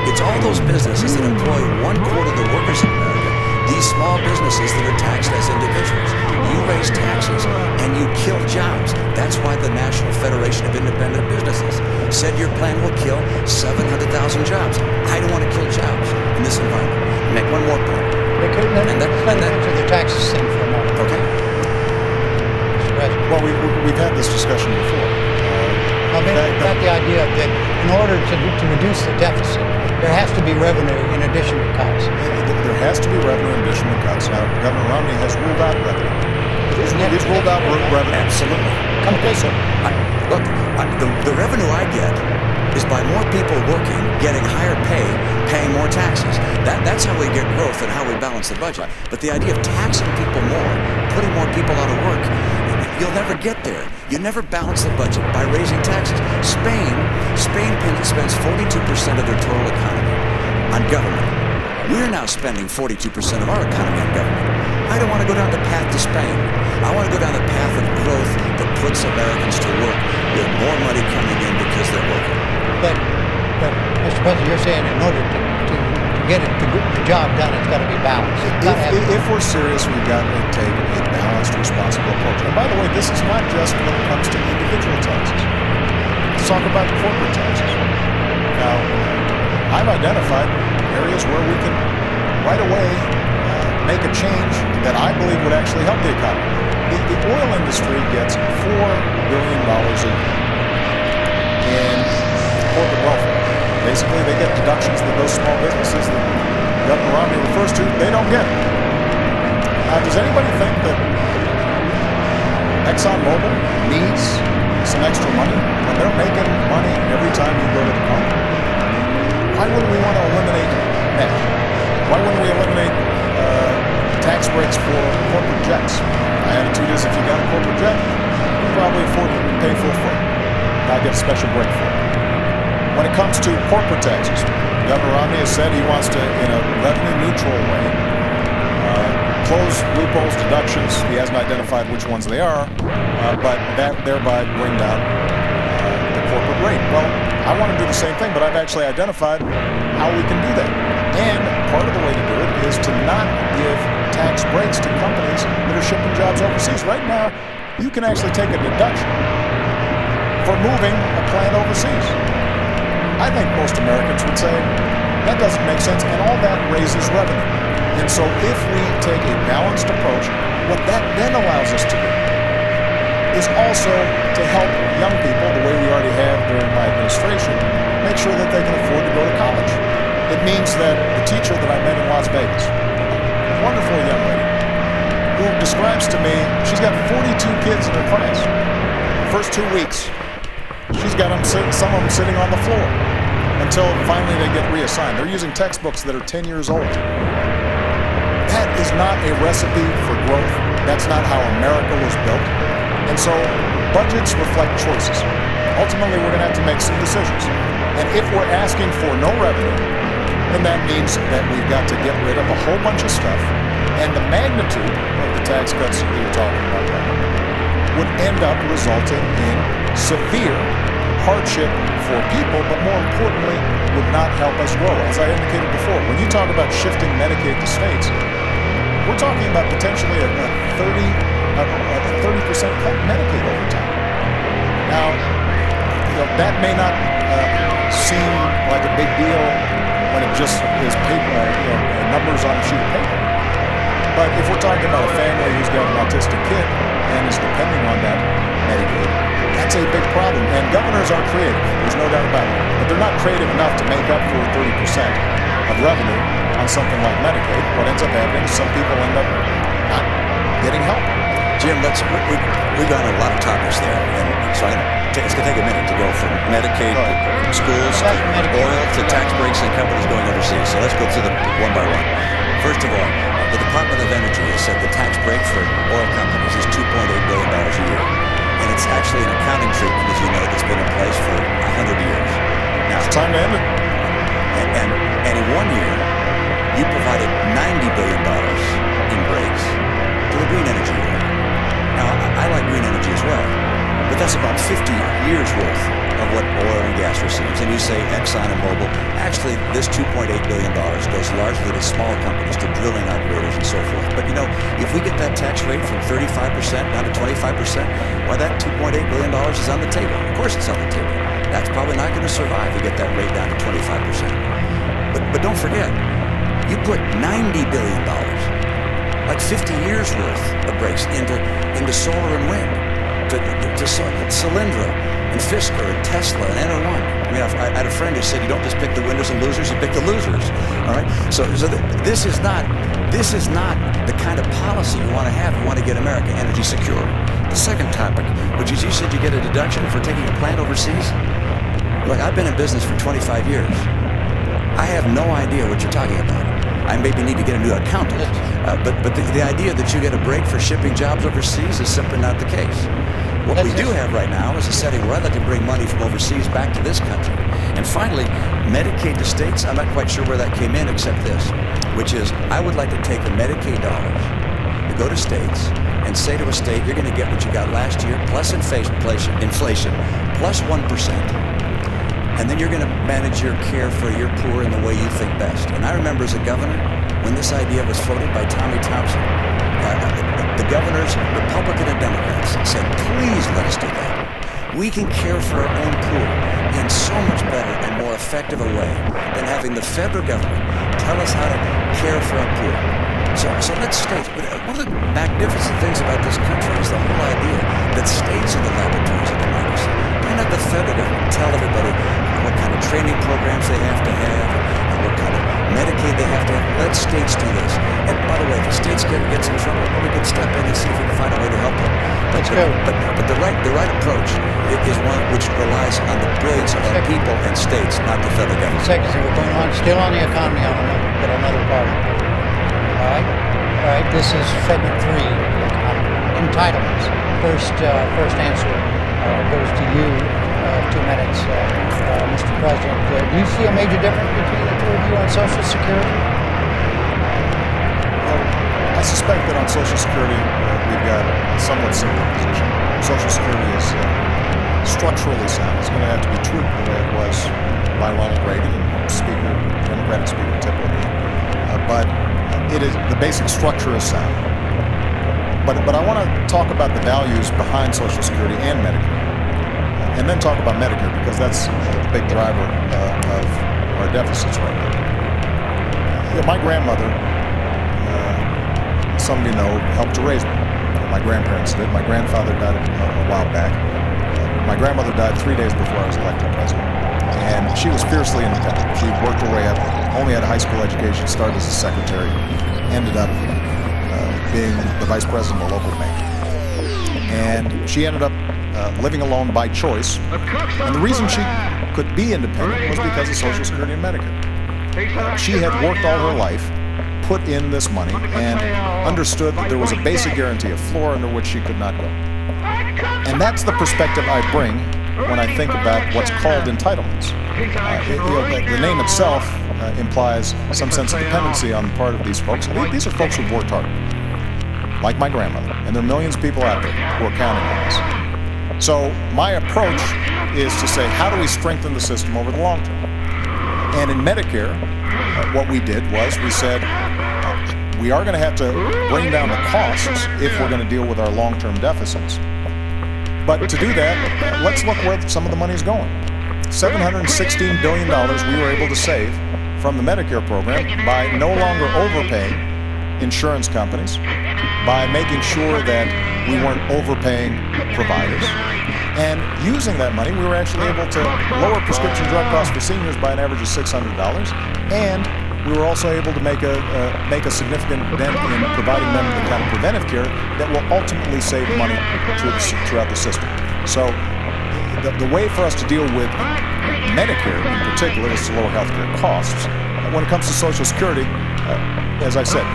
[SPEAKER 3] It's all those businesses that employ 1/4 of the workers in America. These small businesses that are taxed as individuals. You raise taxes and you kill jobs. That's why the National Federation of Independent Businesses said your plan will kill 700,000 jobs. I don't want to kill jobs in this environment. Make one more point.
[SPEAKER 1] Let me answer the taxes thing for a moment.
[SPEAKER 2] Okay.
[SPEAKER 1] Mr. President.
[SPEAKER 2] Well, we've had this discussion before.
[SPEAKER 1] About the idea that in order to reduce the deficit, there has to be revenue in addition to cuts.
[SPEAKER 2] There has to be revenue in addition to cuts. Now, Governor Romney has ruled out revenue. He's ruled out revenue.
[SPEAKER 3] Absolutely.
[SPEAKER 2] Completely.
[SPEAKER 3] The revenue I get is by more people working, getting higher pay, paying more taxes. That's how we get growth and how we balance the budget. But the idea of taxing people more, putting more people out of work, you'll never get there. You never balance the budget by raising taxes. Spain spends 42% of their total economy on government. We're now spending 42% of our economy on government. I don't want to go down the path to Spain. I want to go down the path of growth that puts Americans to work with more money coming in because they're working.
[SPEAKER 1] But Mr. President, you're saying in order to get the job done, it's got to be balanced.
[SPEAKER 2] If we're serious, we've got to take a balanced, responsible approach. And by the way, this is not just when it comes to individual taxes. Let's talk about corporate taxes. Now, I've identified areas where we can right away make a change that I believe would actually help the economy. The oil industry gets $4 billion a year in corporate welfare. Basically, they get deductions that those small businesses that Governor Romney refers to, they don't get. Now, does anybody think that ExxonMobil needs some extra money when they're making money every time you go to the pump? Why wouldn't we want to eliminate that? Why wouldn't we eliminate tax breaks for corporate jets? My attitude is if you got a corporate jet, you probably afford to pay full freight, not get a special break for it. When it comes to corporate taxes, Governor Romney has said he wants to, in a revenue-neutral way, close loopholes, deductions. He hasn't identified which ones they are, but that thereby bring down the corporate rate. Well, I want to do the same thing, but I've actually identified how we can do that. And part of the way to do it is to not give tax breaks to companies that are shipping jobs overseas. Right now, you can actually take a deduction for moving a plant overseas. I think most Americans would say that doesn't make sense, and all that raises revenue. And so if we take a balanced approach, what that then allows us to do is also to help young people, the way we already have during my administration, make sure that they can afford to go to college. It means that the teacher that I met in Las Vegas, a wonderful young lady, who describes to me, she's got 42 kids in her class. The first 2 weeks, she's got some of them sitting on the floor until finally they get reassigned. They're using textbooks that are 10 years old. That is not a recipe for growth. That's not how America was built. And so budgets reflect choices. Ultimately, we're going to have to make some decisions. And if we're asking for no revenue, then that means that we've got to get rid of a whole bunch of stuff. And the magnitude of the tax cuts that you're talking about would end up resulting in severe hardship for people, but more importantly, would not help us grow. As I indicated before, when you talk about shifting Medicaid to states, we're talking about potentially a 30% cut in Medicaid over time. Now, that may not seem like a big deal when it just is paper, numbers on a sheet of paper. But if we're talking about a family who's got an autistic kid and is depending on that Medicaid, that's a big problem. And governors are creative, there's no doubt about it. But they're not creative enough to make up for 30% of revenue on something like Medicaid. What ends up happening is some people end up not getting help.
[SPEAKER 3] Jim, we've gone on a lot of topics there, and so it's going to take a minute to go from Medicaid to schools to oil to tax breaks and companies going overseas. So let's go through them one by one. First of all, the Department of Energy has said the tax break for oil companies is $2.8 billion a year. And it's actually an accounting treatment, as you know, that's been in place for 100 years. Now,
[SPEAKER 2] It's time to end it.
[SPEAKER 3] And in 1 year, you provided $90 billion in breaks to the green energy world. Now, I like green energy as well, but that's about 50 years worth of what oil and gas receives. And you say Exxon and Mobil. Actually, this $2.8 billion goes largely to small companies, to drilling operators and so forth. But if we get that tax rate from 35% down to 25%, why that $2.8 billion is on the table. Of course it's on the table. That's probably not going to survive to get that rate down to 25%. But don't forget, you put $90 billion, like 50 years worth of breaks into solar and wind, to Solyndra and Fisker and Tesla and Enron. I mean, I had a friend who said you don't just pick the winners and losers, you pick the losers. All right. So this is not the kind of policy you want to have. You want to get America energy secure. The second topic, which is you said you get a deduction for taking a plant overseas. Look, I've been in business for 25 years. I have no idea what you're talking about. I maybe need to get a new accountant. But the idea that you get a break for shipping jobs overseas is simply not the case. What we do have right now is a setting where I'd like to bring money from overseas back to this country. And finally, Medicaid to states, I'm not quite sure where that came in except this, which is I would like to take the Medicaid dollars to go to states and say to a state, you're going to get what you got last year plus inflation plus 1%. And then you're going to manage your care for your poor in the way you think best. And I remember as a governor, when this idea was floated by Tommy Thompson, the governors, Republican and Democrats, said, please let us do that. We can care for our own poor in so much better and more effective a way than having the federal government tell us how to care for our poor. So let's state, one of the magnificent things about this country is the whole idea that states are the laboratories of democracy. Don't have the federal government tell everybody what kind of training programs they have to have and what kind of Medicaid they have to have. Let states do this. And by the way, if the states gets in trouble, well, we can step in and see if we can find a way to help them. But the right approach is one which relies on the brilliance of our people and states, not the federal government.
[SPEAKER 1] Seconds, we're going on still on the economy on another part. All right. This is segment 3, entitlements. First answer goes to you. 2 minutes, Mr. President. Do you see a major difference between the two of you on Social Security?
[SPEAKER 2] Well, I suspect that on Social Security, we've got a somewhat similar position. Social Security is structurally sound. It's going to have to be tweaked the way it was by Ronald Reagan and Democratic Speaker Tip O'Neill. But the basic structure is sound. But I want to talk about the values behind Social Security and Medicare. And then talk about Medicare, because that's a big driver of our deficits right now. My grandmother, some of you know, helped to raise me. My grandparents did. My grandfather died a while back. My grandmother died 3 days before I was elected president. And she was fiercely independent. She worked her way up, only had a high school education, started as a secretary, ended up being the vice president of a local bank. And she ended up living alone by choice. And the reason she could be independent was because of Social Security and Medicare. She had worked all her life, put in this money, and understood that there was a basic guarantee, a floor under which she could not go. And that's the perspective I bring when I think about what's called entitlements. The name itself implies some sense of dependency on the part of these folks. These are folks who've worked hard, like my grandmother, and there are millions of people out there who are counting on this. So my approach is to say, how do we strengthen the system over the long term? And in Medicare, what we did was we said, we are going to have to bring down the costs if we're going to deal with our long-term deficits. But to do that, let's look where some of the money is going. $716 billion we were able to save from the Medicare program by no longer overpaying insurance companies, by making sure that we weren't overpaying providers. And using that money, we were actually able to lower prescription drug costs for seniors by an average of $600. And we were also able to make a significant dent in providing them the kind of preventive care that will ultimately save money throughout the system. So the way for us to deal with Medicare in particular is to lower healthcare costs. When it comes to Social Security, as I said,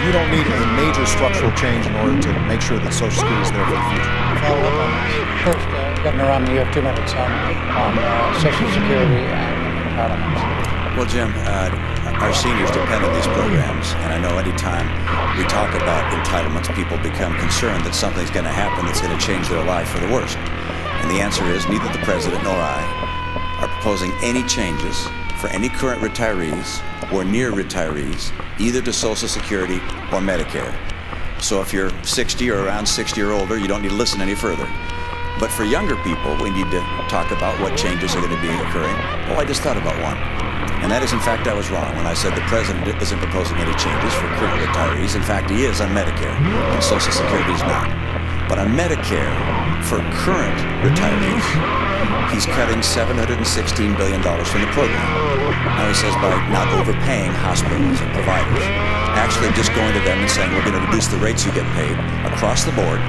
[SPEAKER 2] you don't need a major structural change in order to make sure that Social Security is there for the future.
[SPEAKER 1] Follow up on this. First, Governor Romney, you have 2 minutes on Social Security and entitlements.
[SPEAKER 3] Well, Jim, our seniors depend on these programs, and I know anytime we talk about entitlements, people become concerned that something's going to happen that's going to change their life for the worst. And the answer is neither the President nor I are proposing any changes for any current retirees or near retirees, either to Social Security or Medicare. So if you're 60 or around 60 or older, you don't need to listen any further. But for younger people, we need to talk about what changes are going to be occurring. Oh, I just thought about one. And that is, in fact, I was wrong when I said the President isn't proposing any changes for current retirees. In fact, he is on Medicare, and Social Security is not. But on Medicare, for current retirees, he's cutting $716 billion from the program. Now he says by not overpaying hospitals and providers, actually just going to them and saying, we're going to reduce the rates you get paid across the board.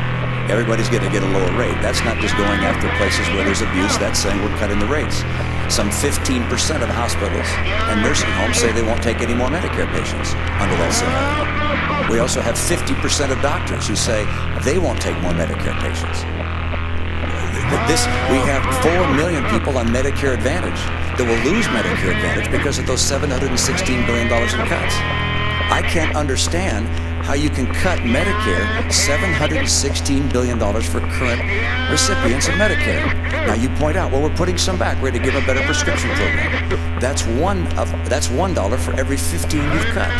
[SPEAKER 3] Everybody's going to get a lower rate. That's not just going after places where there's abuse. That's saying we're cutting the rates. Some 15% of hospitals and nursing homes say they won't take any more Medicare patients under that scenario. We also have 50% of doctors who say they won't take more Medicare patients. We have 4 million people on Medicare Advantage that will lose Medicare Advantage because of those $716 billion in cuts. I can't understand how you can cut Medicare $716 billion for current recipients of Medicare. Now you point out, well, we're putting some back. We're to give a better prescription program. That's $1 for every 15 you've cut.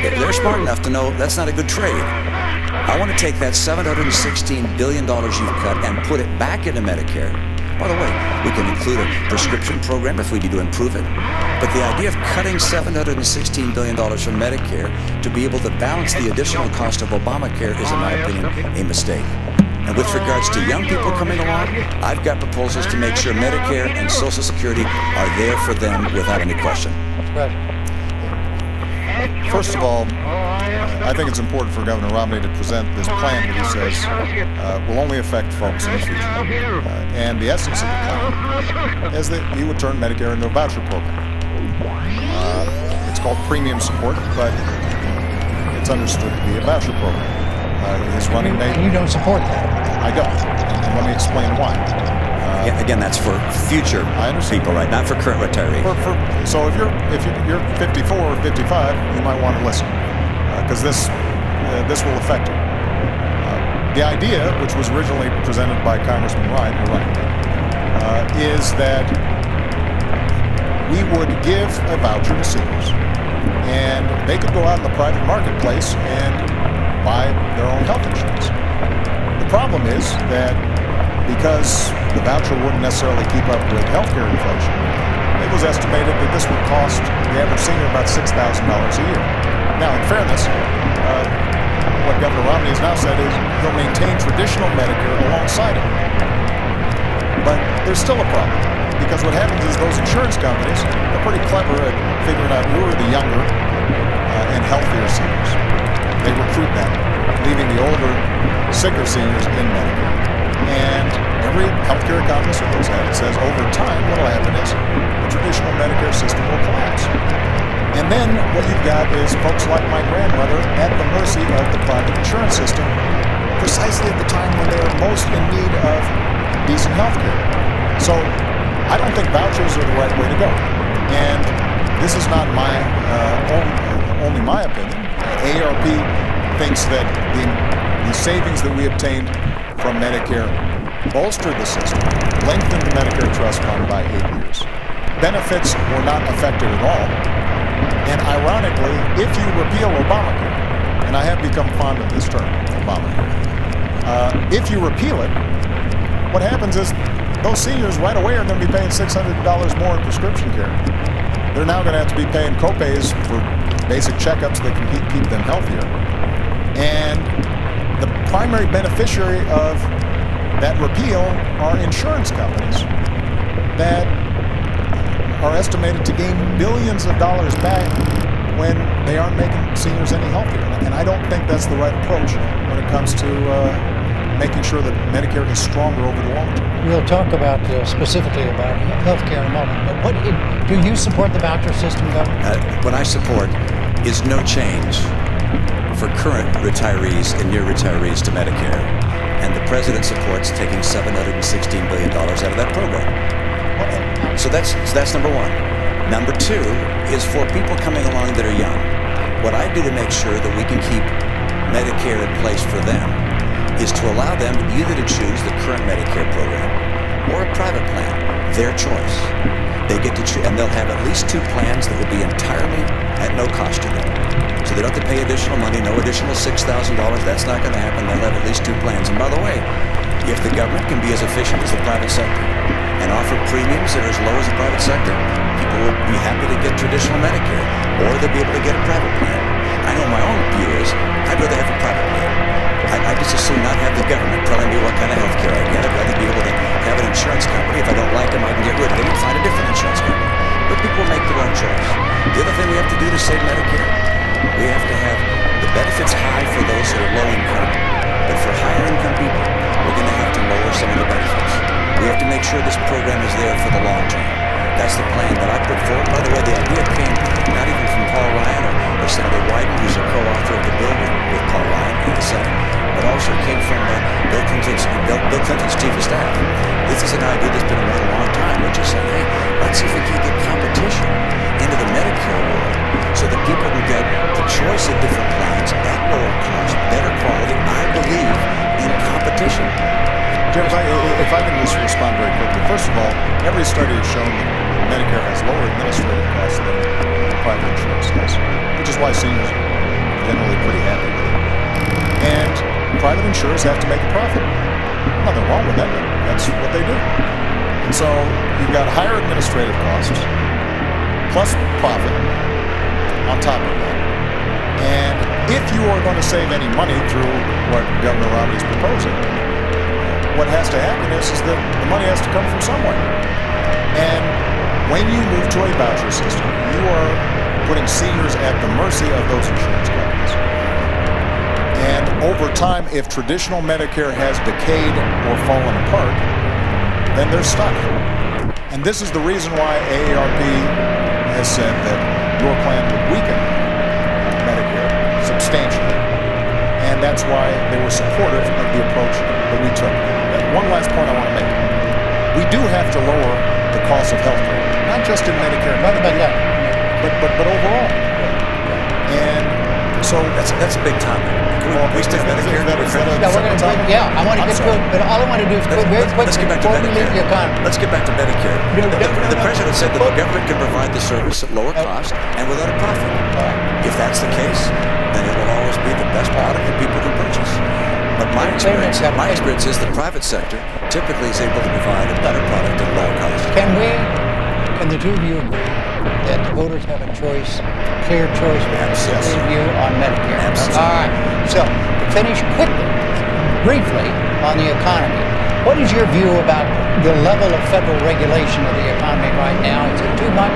[SPEAKER 3] They're smart enough to know that's not a good trade. I want to take that $716 billion you've cut and put it back into Medicare. By the way, we can include a prescription program if we need to improve it. But the idea of cutting $716 billion from Medicare to be able to balance the additional cost of Obamacare is, in my opinion, a mistake. And with regards to young people coming along, I've got proposals to make sure Medicare and Social Security are there for them without any question.
[SPEAKER 2] First of all, I think it's important for Governor Romney to present this plan that he says will only affect folks in the future. And the essence of the plan is that he would turn Medicare into a voucher program. It's called premium support, but it's understood to be a voucher program. His running mate.
[SPEAKER 1] You don't support that.
[SPEAKER 2] I don't. And let me explain why.
[SPEAKER 3] Again, that's for future people, right? Not for current retirees.
[SPEAKER 2] So if you're 54 or 55, you might want to listen, because this will affect you. The idea, which was originally presented by Congressman Ryan, is that we would give a voucher to seniors, and they could go out in the private marketplace and buy their own health insurance. The problem is that because the voucher wouldn't necessarily keep up with healthcare inflation, it was estimated that this would cost the average senior about $6,000 a year. Now, in fairness, what Governor Romney has now said is he'll maintain traditional Medicare alongside it. But there's still a problem, because what happens is those insurance companies are pretty clever at figuring out who are the younger and healthier seniors. They recruit them, leaving the older, sicker seniors in Medicare. And every healthcare economist who looks at it says over time what will happen is the traditional Medicare system will collapse. And then what you've got is folks like my grandmother at the mercy of the private insurance system, precisely at the time when they are most in need of decent health care. So I don't think vouchers are the right way to go. And this is not only my opinion. AARP thinks that the savings that we obtained from Medicare bolstered the system, lengthened the Medicare Trust Fund by 8 years. Benefits were not affected at all. And ironically, if you repeal Obamacare, and I have become fond of this term, Obamacare, if you repeal it, what happens is those seniors right away are going to be paying $600 more in prescription care. They're now going to have to be paying copays for basic checkups that can keep them healthier. And the primary beneficiary of that repeal are insurance companies that are estimated to gain billions of dollars back when they aren't making seniors any healthier. And I don't think that's the right approach when it comes to making sure that Medicare is stronger over the long term.
[SPEAKER 1] We'll talk about specifically about health care in a moment, but do you support the voucher system, Governor?
[SPEAKER 3] What I support is no change for current retirees and near retirees to Medicare. And the president supports taking $716 billion out of that program. So that's number one. Number two is for people coming along that are young. What I do to make sure that we can keep Medicare in place for them is to allow them either to choose the current Medicare program or a private plan, their choice. They get to choose, and they'll have at least two plans that will be entirely at no cost to them. So they don't have to pay additional money, no additional $6,000. That's not going to happen. They'll have at least two plans. And by the way, if the government can be as efficient as the private sector and offer premiums that are as low as the private sector, people will be happy to get traditional Medicare, or they'll be able to get a private plan. I know my own view is I'd rather have a private plan. I just as soon not have the government telling me what kind of health care I get. I'd rather be able to have an insurance company. If I don't like them, I can get rid of them and find a different insurance company. But people make their own choice. The other thing we have to do to save Medicare, we have to have the benefits high for those that are low income, but for higher income people, we're going to have to lower some of the benefits. We have to make sure this program is there for the long term. That's the plan that I put forward. By the way, the idea came not even from Paul Ryan or Senator Wyden, who's a co-author of the bill with Paul Ryan in the Senate, but also came from Bill Clinton's chief of staff. This is an idea that's been around a long time. We're just saying, hey, let's see if we can get competition into the Medicare world so that people can get the choice of different plans at lower cost, better quality. I believe in competition.
[SPEAKER 2] Jim, if I can just respond very quickly. First of all, every study has shown that Medicare has lower administrative costs than private insurance does, which is why seniors are generally pretty happy with it. And private insurers have to make a profit. Nothing wrong with that. That's what they do. And so you've got higher administrative costs plus profit on top of that. And if you are going to save any money through what Governor Romney's proposing, what has to happen is that the money has to come from somewhere. And when you move to a voucher system, you are putting seniors at the mercy of those insurance companies. And over time, if traditional Medicare has decayed or fallen apart, then they're stuck. And this is the reason why AARP has said that your plan would weaken Medicare substantially. And that's why they were supportive of the approach that we took. One last point I want to make. We do have to lower the cost of health care, not just in Medicare, but overall. And so
[SPEAKER 3] that's a big topic. Can we stick Medicare?
[SPEAKER 1] I want to get to it, but all I want to do is very quickly
[SPEAKER 3] let's get back to Medicare. Let's get back to Medicare. The president said that the government can provide the service at lower cost and without a profit. If that's the case, then it will always be the best product that people can purchase. But my experience is the private sector typically is able to provide a better product at lower cost.
[SPEAKER 1] Can the two of you agree that the voters have a choice, clear choice with you on Medicare?
[SPEAKER 3] Absolutely.
[SPEAKER 1] All right. So to finish quickly, briefly on the economy, what is your view about the level of federal regulation of the economy right now? Is it too much?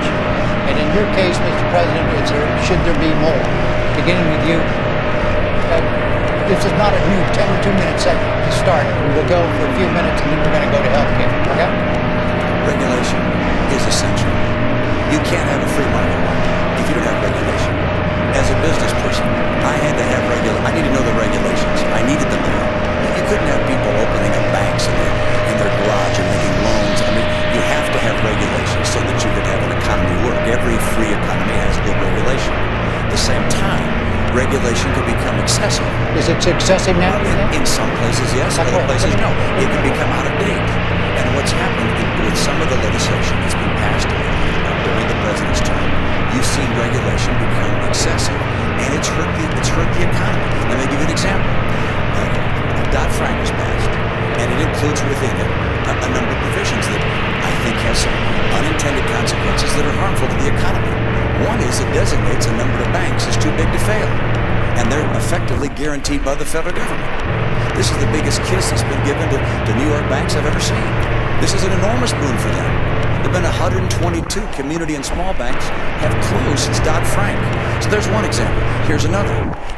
[SPEAKER 1] And in your case, Mr. President, should there be more? Beginning with you. This is not a new 2-minute segment to start. We'll go for a few minutes and then we're going to go to health care. Okay?
[SPEAKER 3] Regulation is essential. You can't have a free market if you don't have regulation. As a business person, I had to have I need to know the regulations. I needed them there. couldn't have people opening up banks in their garage and making loans. I mean, you have to have regulations so that you could have an economy work. Every free economy has good regulation. At the same time, regulation can become excessive.
[SPEAKER 1] Is it excessive now?
[SPEAKER 3] In some places, yes. In other places, no. It can become out of date. And what's happened with some of the legislation that's been passed during the president's term, you've seen regulation become excessive, and it's hurt the economy. Let me give you an example. Dodd-Frank was passed, and it includes within it a number of provisions that I think has some unintended consequences that are harmful to the economy. One is it designates a number of banks as too big to fail, and they're effectively guaranteed by the federal government. This is the biggest kiss that's been given to New York banks I've ever seen. This is an enormous boon for them. There have been 122 community and small banks have closed since Dodd-Frank. So there's one example. Here's another.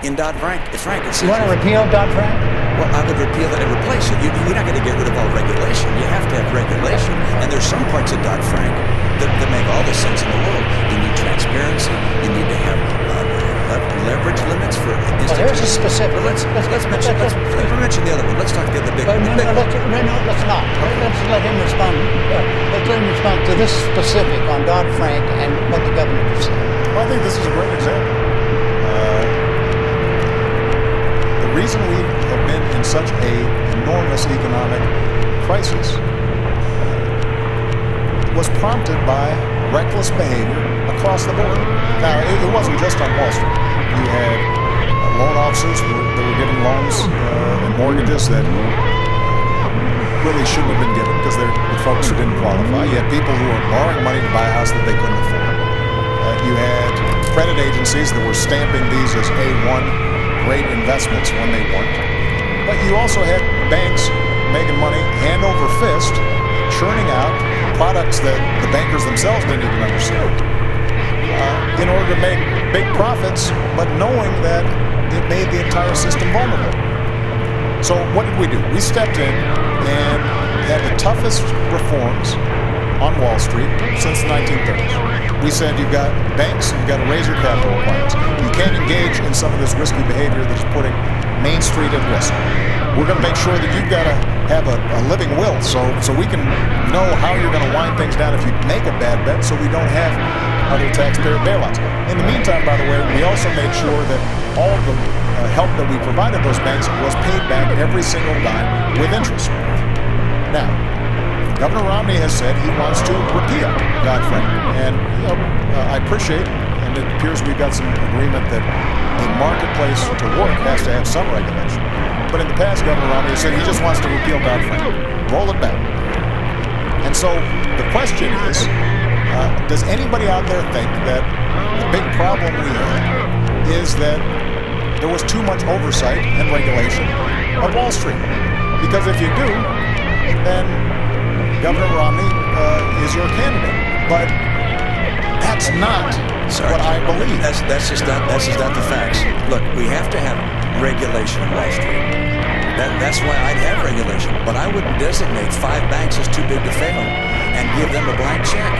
[SPEAKER 3] In Dodd-Frank, it says...
[SPEAKER 1] You want to repeal Dodd-Frank?
[SPEAKER 3] Well, I would repeal it and replace it. You're not going to get rid of all regulation. You have to have regulation. And there's some parts of Dodd-Frank that make all the sense in the world. You need transparency. You need to have leverage limits for institutions.
[SPEAKER 1] Well, there's a specific...
[SPEAKER 3] But let's mention the other one. Let's talk about the big one.
[SPEAKER 1] No, let's not. Let's let him respond. Let's let him respond to this specific on Dodd-Frank and what the governor has said.
[SPEAKER 2] Well, I think this is a great example. The reason we have been in such an enormous economic crisis was prompted by reckless behavior across the board. Now, it wasn't just on Wall Street. You had loan officers that were giving loans and mortgages that really shouldn't have been given because they're the folks who didn't qualify. You had people who were borrowing money to buy a house that they couldn't afford. You had credit agencies that were stamping these as A1 great investments when they weren't. But you also had banks making money hand over fist, churning out products that the bankers themselves didn't even understand in order to make big profits, but knowing that it made the entire system vulnerable. So what did we do? We stepped in and had the toughest reforms on Wall Street since the 1930s. We said you've got banks, you've got to raise your capital requirements. You can't engage in some of this risky behavior that's putting Main Street at risk. We're going to make sure that you've got to have a living will so we can know how you're going to wind things down if you make a bad bet so we don't have other taxpayer bailouts. In the meantime, by the way, we also made sure that all of the help that we provided those banks was paid back every single dime with interest. Now, Governor Romney has said he wants to repeal Dodd-Frank, and I appreciate, and it appears we've got some agreement that a marketplace to work has to have some regulation. But in the past, Governor Romney said he just wants to repeal Dodd-Frank, roll it back. And so the question is, does anybody out there think that the big problem we have is that there was too much oversight and regulation of Wall Street? Because if you do, then Governor Romney is your candidate. But that's not what I believe.
[SPEAKER 3] That's just not the facts. Look, we have to have regulation on Wall Street. That's why I'd have regulation. But I wouldn't designate 5 banks as too big to fail and give them a blank check.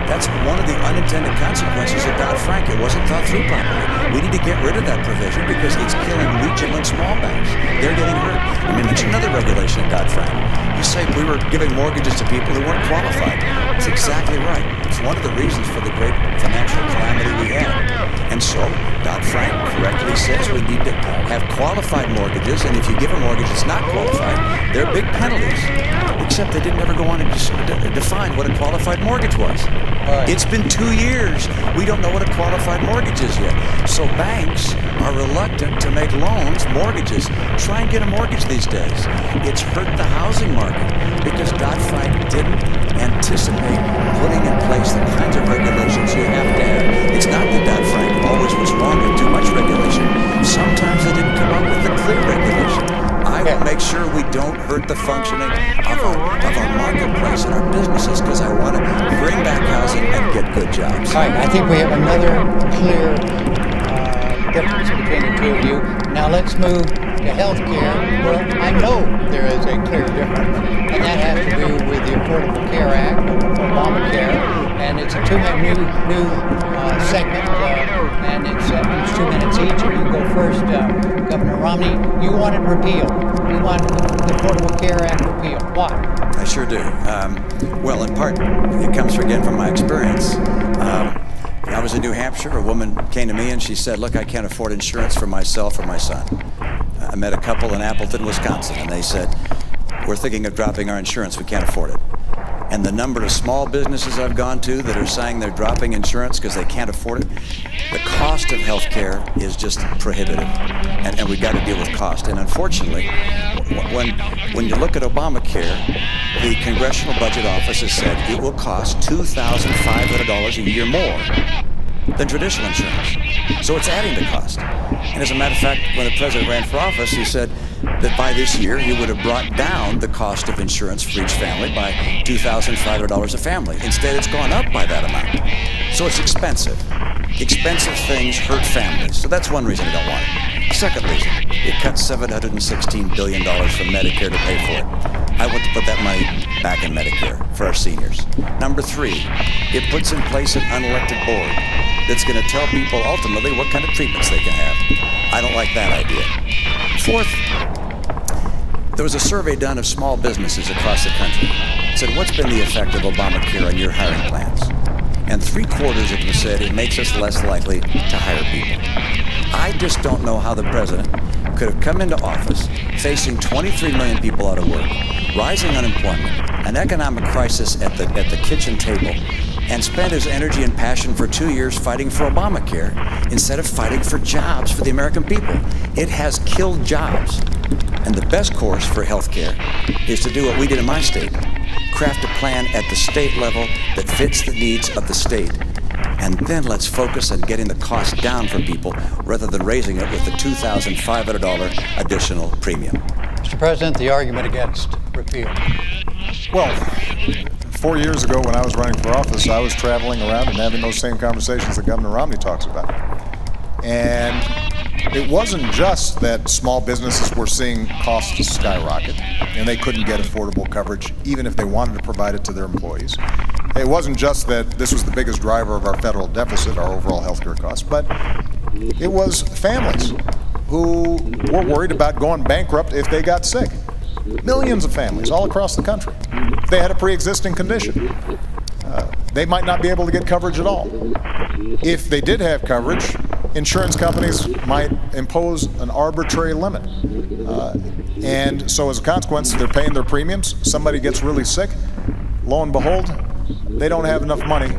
[SPEAKER 3] That's one of the unintended consequences of Dodd-Frank. It wasn't thought through properly. We need to get rid of that provision because it's killing regional and small banks. They're getting hurt. Let me mention another regulation of Dodd-Frank. You say we were giving mortgages to people who weren't qualified. That's exactly right. It's one of the reasons for the great financial calamity we had. And so Dodd-Frank correctly says we need to have qualified mortgages, and if you give a mortgage that's not qualified, there are big penalties. Except they didn't ever go on and define what a qualified mortgage was.
[SPEAKER 1] Right.
[SPEAKER 3] It's been 2 years. We don't know what a qualified mortgage is yet. So banks are reluctant to make loans, mortgages. Try and get a mortgage these days. It's hurt the housing market because Dodd-Frank didn't anticipate putting in place the kinds of regulations you have to have. It's not that Dodd-Frank always was wrong with too much regulation. Sometimes they didn't come up with a clear regulation. I will make sure we don't hurt the functioning of our marketplace and our businesses because I want to bring back housing and get good jobs.
[SPEAKER 1] All right, I think we have another clear difference between the two of you. Now let's move to health care. Well, I know there is a clear difference, and that has to do with the Affordable Care Act, Obamacare, and its new segment, and it's 2 minutes each. And you go first, Governor Romney. You wanted repeal. You want the Affordable Care Act repeal. Why?
[SPEAKER 3] I sure do. Well, in part, it comes again from my experience. I was in New Hampshire. A woman came to me and she said, look, I can't afford insurance for myself or my son. I met a couple in Appleton, Wisconsin, and they said, we're thinking of dropping our insurance. We can't afford it. And the number of small businesses I've gone to that are saying they're dropping insurance because they can't afford it, the cost of health care is just prohibitive. And we've got to deal with cost. And unfortunately, when you look at Obamacare, the Congressional Budget Office has said it will cost $2,500 a year more than traditional insurance. So it's adding to cost. And as a matter of fact, when the president ran for office, he said that by this year he would have brought down the cost of insurance for each family by $2,500 a family. Instead, it's gone up by that amount. So it's expensive. Expensive things hurt families. So that's one reason I don't want it. Second reason, it cuts $716 billion from Medicare to pay for it. I want to put that money back in Medicare for our seniors. Number three, it puts in place an unelected board that's going to tell people ultimately what kind of treatments they can have. I don't like that idea. Fourth, there was a survey done of small businesses across the country. It said, what's been the effect of Obamacare on your hiring plans? And 3/4 of them said it makes us less likely to hire people. I just don't know how the president could have come into office facing 23 million people out of work, rising unemployment, an economic crisis at the kitchen table, and spent his energy and passion for 2 years fighting for Obamacare instead of fighting for jobs for the American people. It has killed jobs. And the best course for health care is to do what we did in my state, craft a plan at the state level that fits the needs of the state. And then let's focus on getting the cost down for people rather than raising it with the $2,500 additional premium.
[SPEAKER 1] Mr. President, the argument against repeal.
[SPEAKER 2] Well, 4 years ago when I was running for office, I was traveling around and having those same conversations that Governor Romney talks about. And it wasn't just that small businesses were seeing costs skyrocket and they couldn't get affordable coverage even if they wanted to provide it to their employees. It wasn't just that this was the biggest driver of our federal deficit, our overall healthcare costs, but it was families who were worried about going bankrupt if they got sick. Millions of families all across the country. If they had a pre-existing condition, they might not be able to get coverage at all. If they did have coverage, insurance companies might impose an arbitrary limit. And so as a consequence, they're paying their premiums. Somebody gets really sick. Lo and behold, they don't have enough money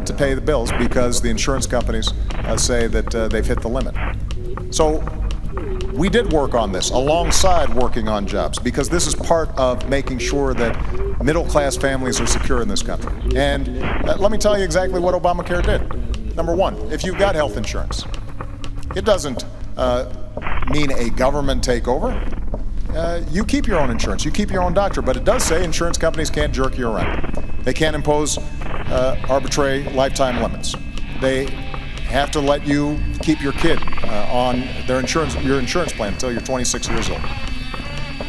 [SPEAKER 2] to pay the bills because the insurance companies say that they've hit the limit. So we did work on this alongside working on jobs because this is part of making sure that middle-class families are secure in this country. And let me tell you exactly what Obamacare did. Number one, if you've got health insurance, it doesn't mean a government takeover. You keep your own insurance, you keep your own doctor, but it does say insurance companies can't jerk you around. They can't impose arbitrary lifetime limits. They have to let you keep your kid on your insurance plan until you're 26 years old.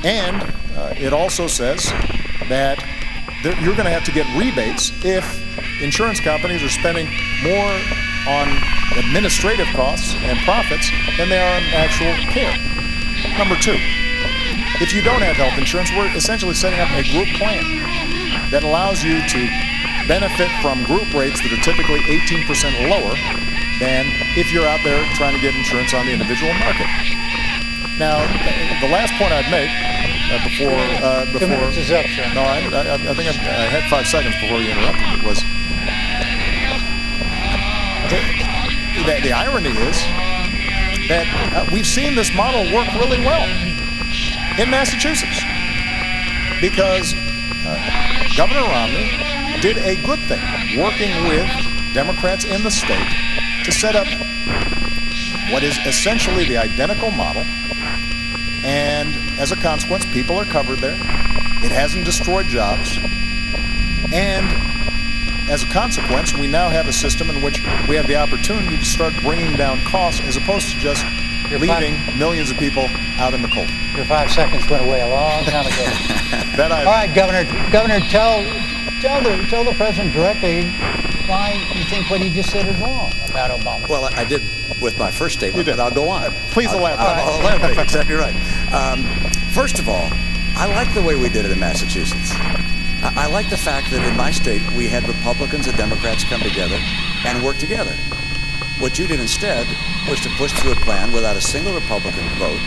[SPEAKER 2] And it also says that you're going to have to get rebates if insurance companies are spending more on administrative costs and profits than they are on actual care. Number two, if you don't have health insurance, we're essentially setting up a group plan that allows you to benefit from group rates that are typically 18% lower than if you're out there trying to get insurance on the individual market. Now, the last point I'd make before
[SPEAKER 1] 2 minutes is up, sir.
[SPEAKER 2] No, I think I had 5 seconds before you interrupted me. Was the irony is that we've seen this model work really well in Massachusetts because Governor Romney did a good thing working with Democrats in the state to set up what is essentially the identical model, and as a consequence, people are covered there. It hasn't destroyed jobs, and as a consequence, we now have a system in which we have the opportunity to start bringing down costs as opposed to just leaving millions of people out in the cold.
[SPEAKER 1] Your 5 seconds went away a long time ago. All right, Governor, tell the president directly why you think what he just said is wrong about Obama.
[SPEAKER 3] Well, I did with my first statement, but I'll go on.
[SPEAKER 2] Please elaborate.
[SPEAKER 3] I'll elaborate. Exactly right. First of all, I like the way we did it in Massachusetts. I like the fact that in my state we had Republicans and Democrats come together and work together. What you did instead was to push through a plan without a single Republican vote.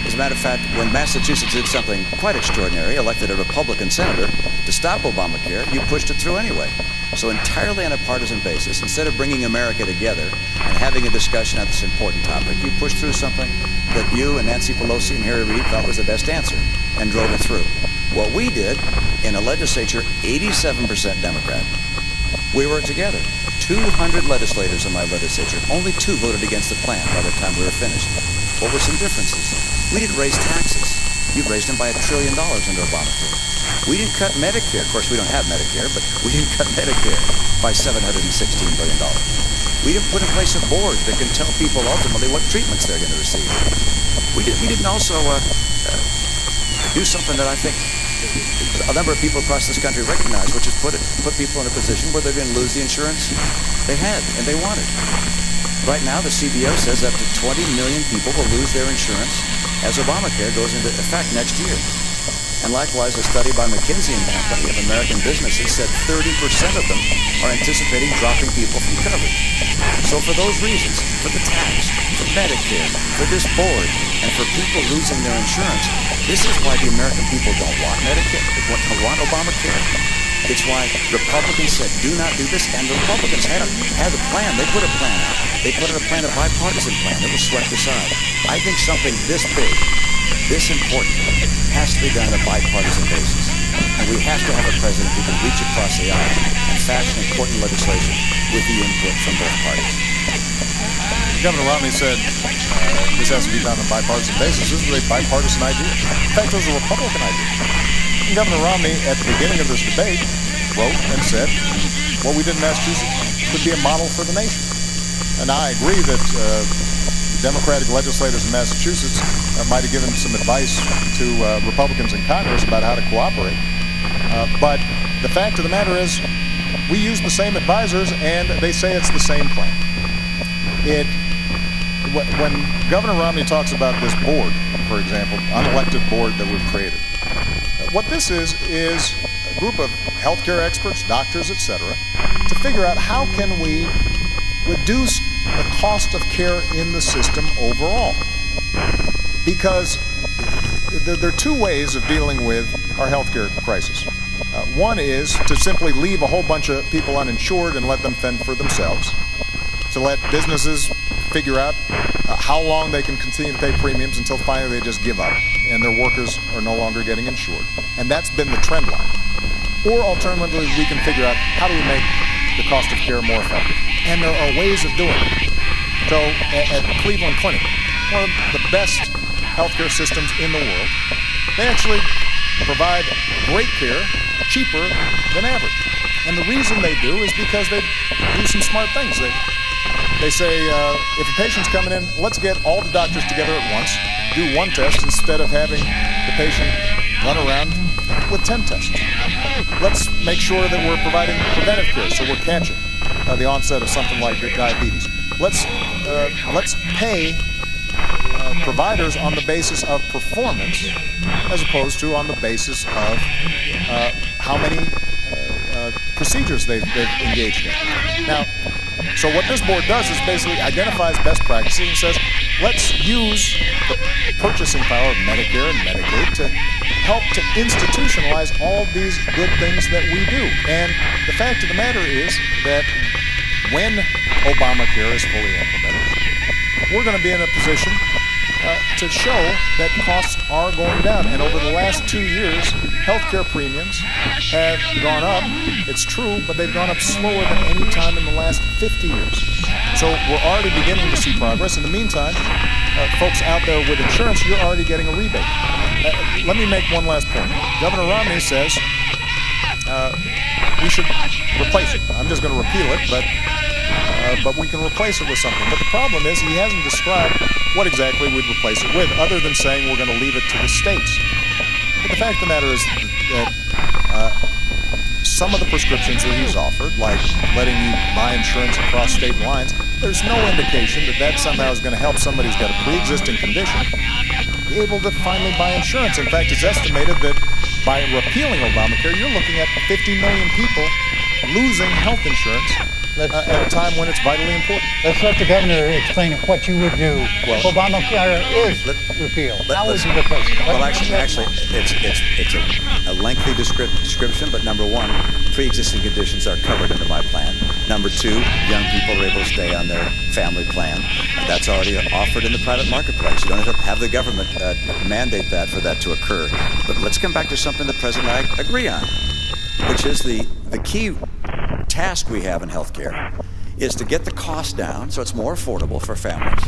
[SPEAKER 3] As a matter of fact, when Massachusetts did something quite extraordinary, elected a Republican senator to stop Obamacare, you pushed it through anyway. So entirely on a partisan basis, instead of bringing America together and having a discussion on this important topic, you pushed through something that you and Nancy Pelosi and Harry Reid thought was the best answer and drove it through. What we did in a legislature, 87% Democrat, we worked together. 200 legislators in my legislature. Only 2 voted against the plan by the time we were finished. What were some differences? We didn't raise taxes. You've raised them by $1 trillion under Obamacare. We didn't cut Medicare. Of course, we don't have Medicare, but we didn't cut Medicare by $716 billion. We didn't put in place a board that can tell people ultimately what treatments they're going to receive. We didn't also do something that I think a number of people across this country recognize, which is put people in a position where they're going to lose the insurance they had and they wanted. Right now, the CBO says up to 20 million people will lose their insurance as Obamacare goes into effect next year. And likewise, a study by McKinsey & Company of American businesses said 30% of them are anticipating dropping people from coverage. So for those reasons, for the tax, for Medicare, for this board, and for people losing their insurance, this is why the American people don't want Medicare, don't want Obamacare. It's why Republicans said, do not do this, and the Republicans had a plan. They put a plan out. They put out a plan, a bipartisan plan that was swept aside. I think something this big, this important, has to be done on a bipartisan basis. And we have to have a president who can reach across the aisle and fashion important legislation with the input from both parties.
[SPEAKER 2] Governor Romney said this has to be done on a bipartisan basis. This is a bipartisan idea. In fact, it was a Republican idea. And Governor Romney, at the beginning of this debate, wrote and said, what we did in Massachusetts could be a model for the nation. And I agree that Democratic legislators in Massachusetts might have given some advice to Republicans in Congress about how to cooperate. But the fact of the matter is, we use the same advisors, and they say it's the same plan. When Governor Romney talks about this board, for example, unelected board that we've created, what this is a group of healthcare experts, doctors, etc., to figure out how can we reduce the cost of care in the system overall. Because there are 2 ways of dealing with our healthcare crisis. One is to simply leave a whole bunch of people uninsured and let them fend for themselves. To let businesses figure out how long they can continue to pay premiums until finally they just give up and their workers are no longer getting insured. And that's been the trend line. Or alternatively, we can figure out how do we make the cost of care more effective. And there are ways of doing it. So at Cleveland Clinic, one of the best healthcare systems in the world, they actually provide great care cheaper than average. And the reason they do is because they do some smart things. They say, if a patient's coming in, let's get all the doctors together at once, do one test instead of having the patient run around with 10 tests. Let's make sure that we're providing preventive care, so we're catching the onset of something like diabetes. Let's pay providers on the basis of performance as opposed to on the basis of how many procedures they've engaged in. Now, so what this board does is basically identifies best practices and says, let's use the purchasing power of Medicare and Medicaid to help to institutionalize all these good things that we do. And the fact of the matter is that when Obamacare is fully implemented, we're going to be in a position to show that costs are going down. And over the last 2 years, healthcare premiums have gone up. It's true, but they've gone up slower than any time in the last 50 years. So we're already beginning to see progress. In the meantime, folks out there with insurance, you're already getting a rebate. Let me make one last point. Governor Romney says we should replace it. I'm just going to repeal it, but we can replace it with something. But the problem is he hasn't described what exactly we'd replace it with, other than saying we're going to leave it to the states. But the fact of the matter is that some of the prescriptions that he's offered, like letting you buy insurance across state lines, there's no indication that that somehow is going to help somebody who's got a pre-existing condition be able to finally buy insurance. In fact, it's estimated that by repealing Obamacare, you're looking at 50 million people losing health insurance at a time when it's vitally important.
[SPEAKER 1] Let's let the governor explain what you would do if Obamacare is repealed. How would you replace it?
[SPEAKER 3] Well, actually, it's a lengthy description, but number one, pre-existing conditions are covered under my plan. Number two, young people are able to stay on their family plan. That's already offered in the private marketplace. You don't have to have the government mandate that for that to occur. But let's come back to something the President and I agree on, which is the key task we have in healthcare is to get the cost down so it's more affordable for families.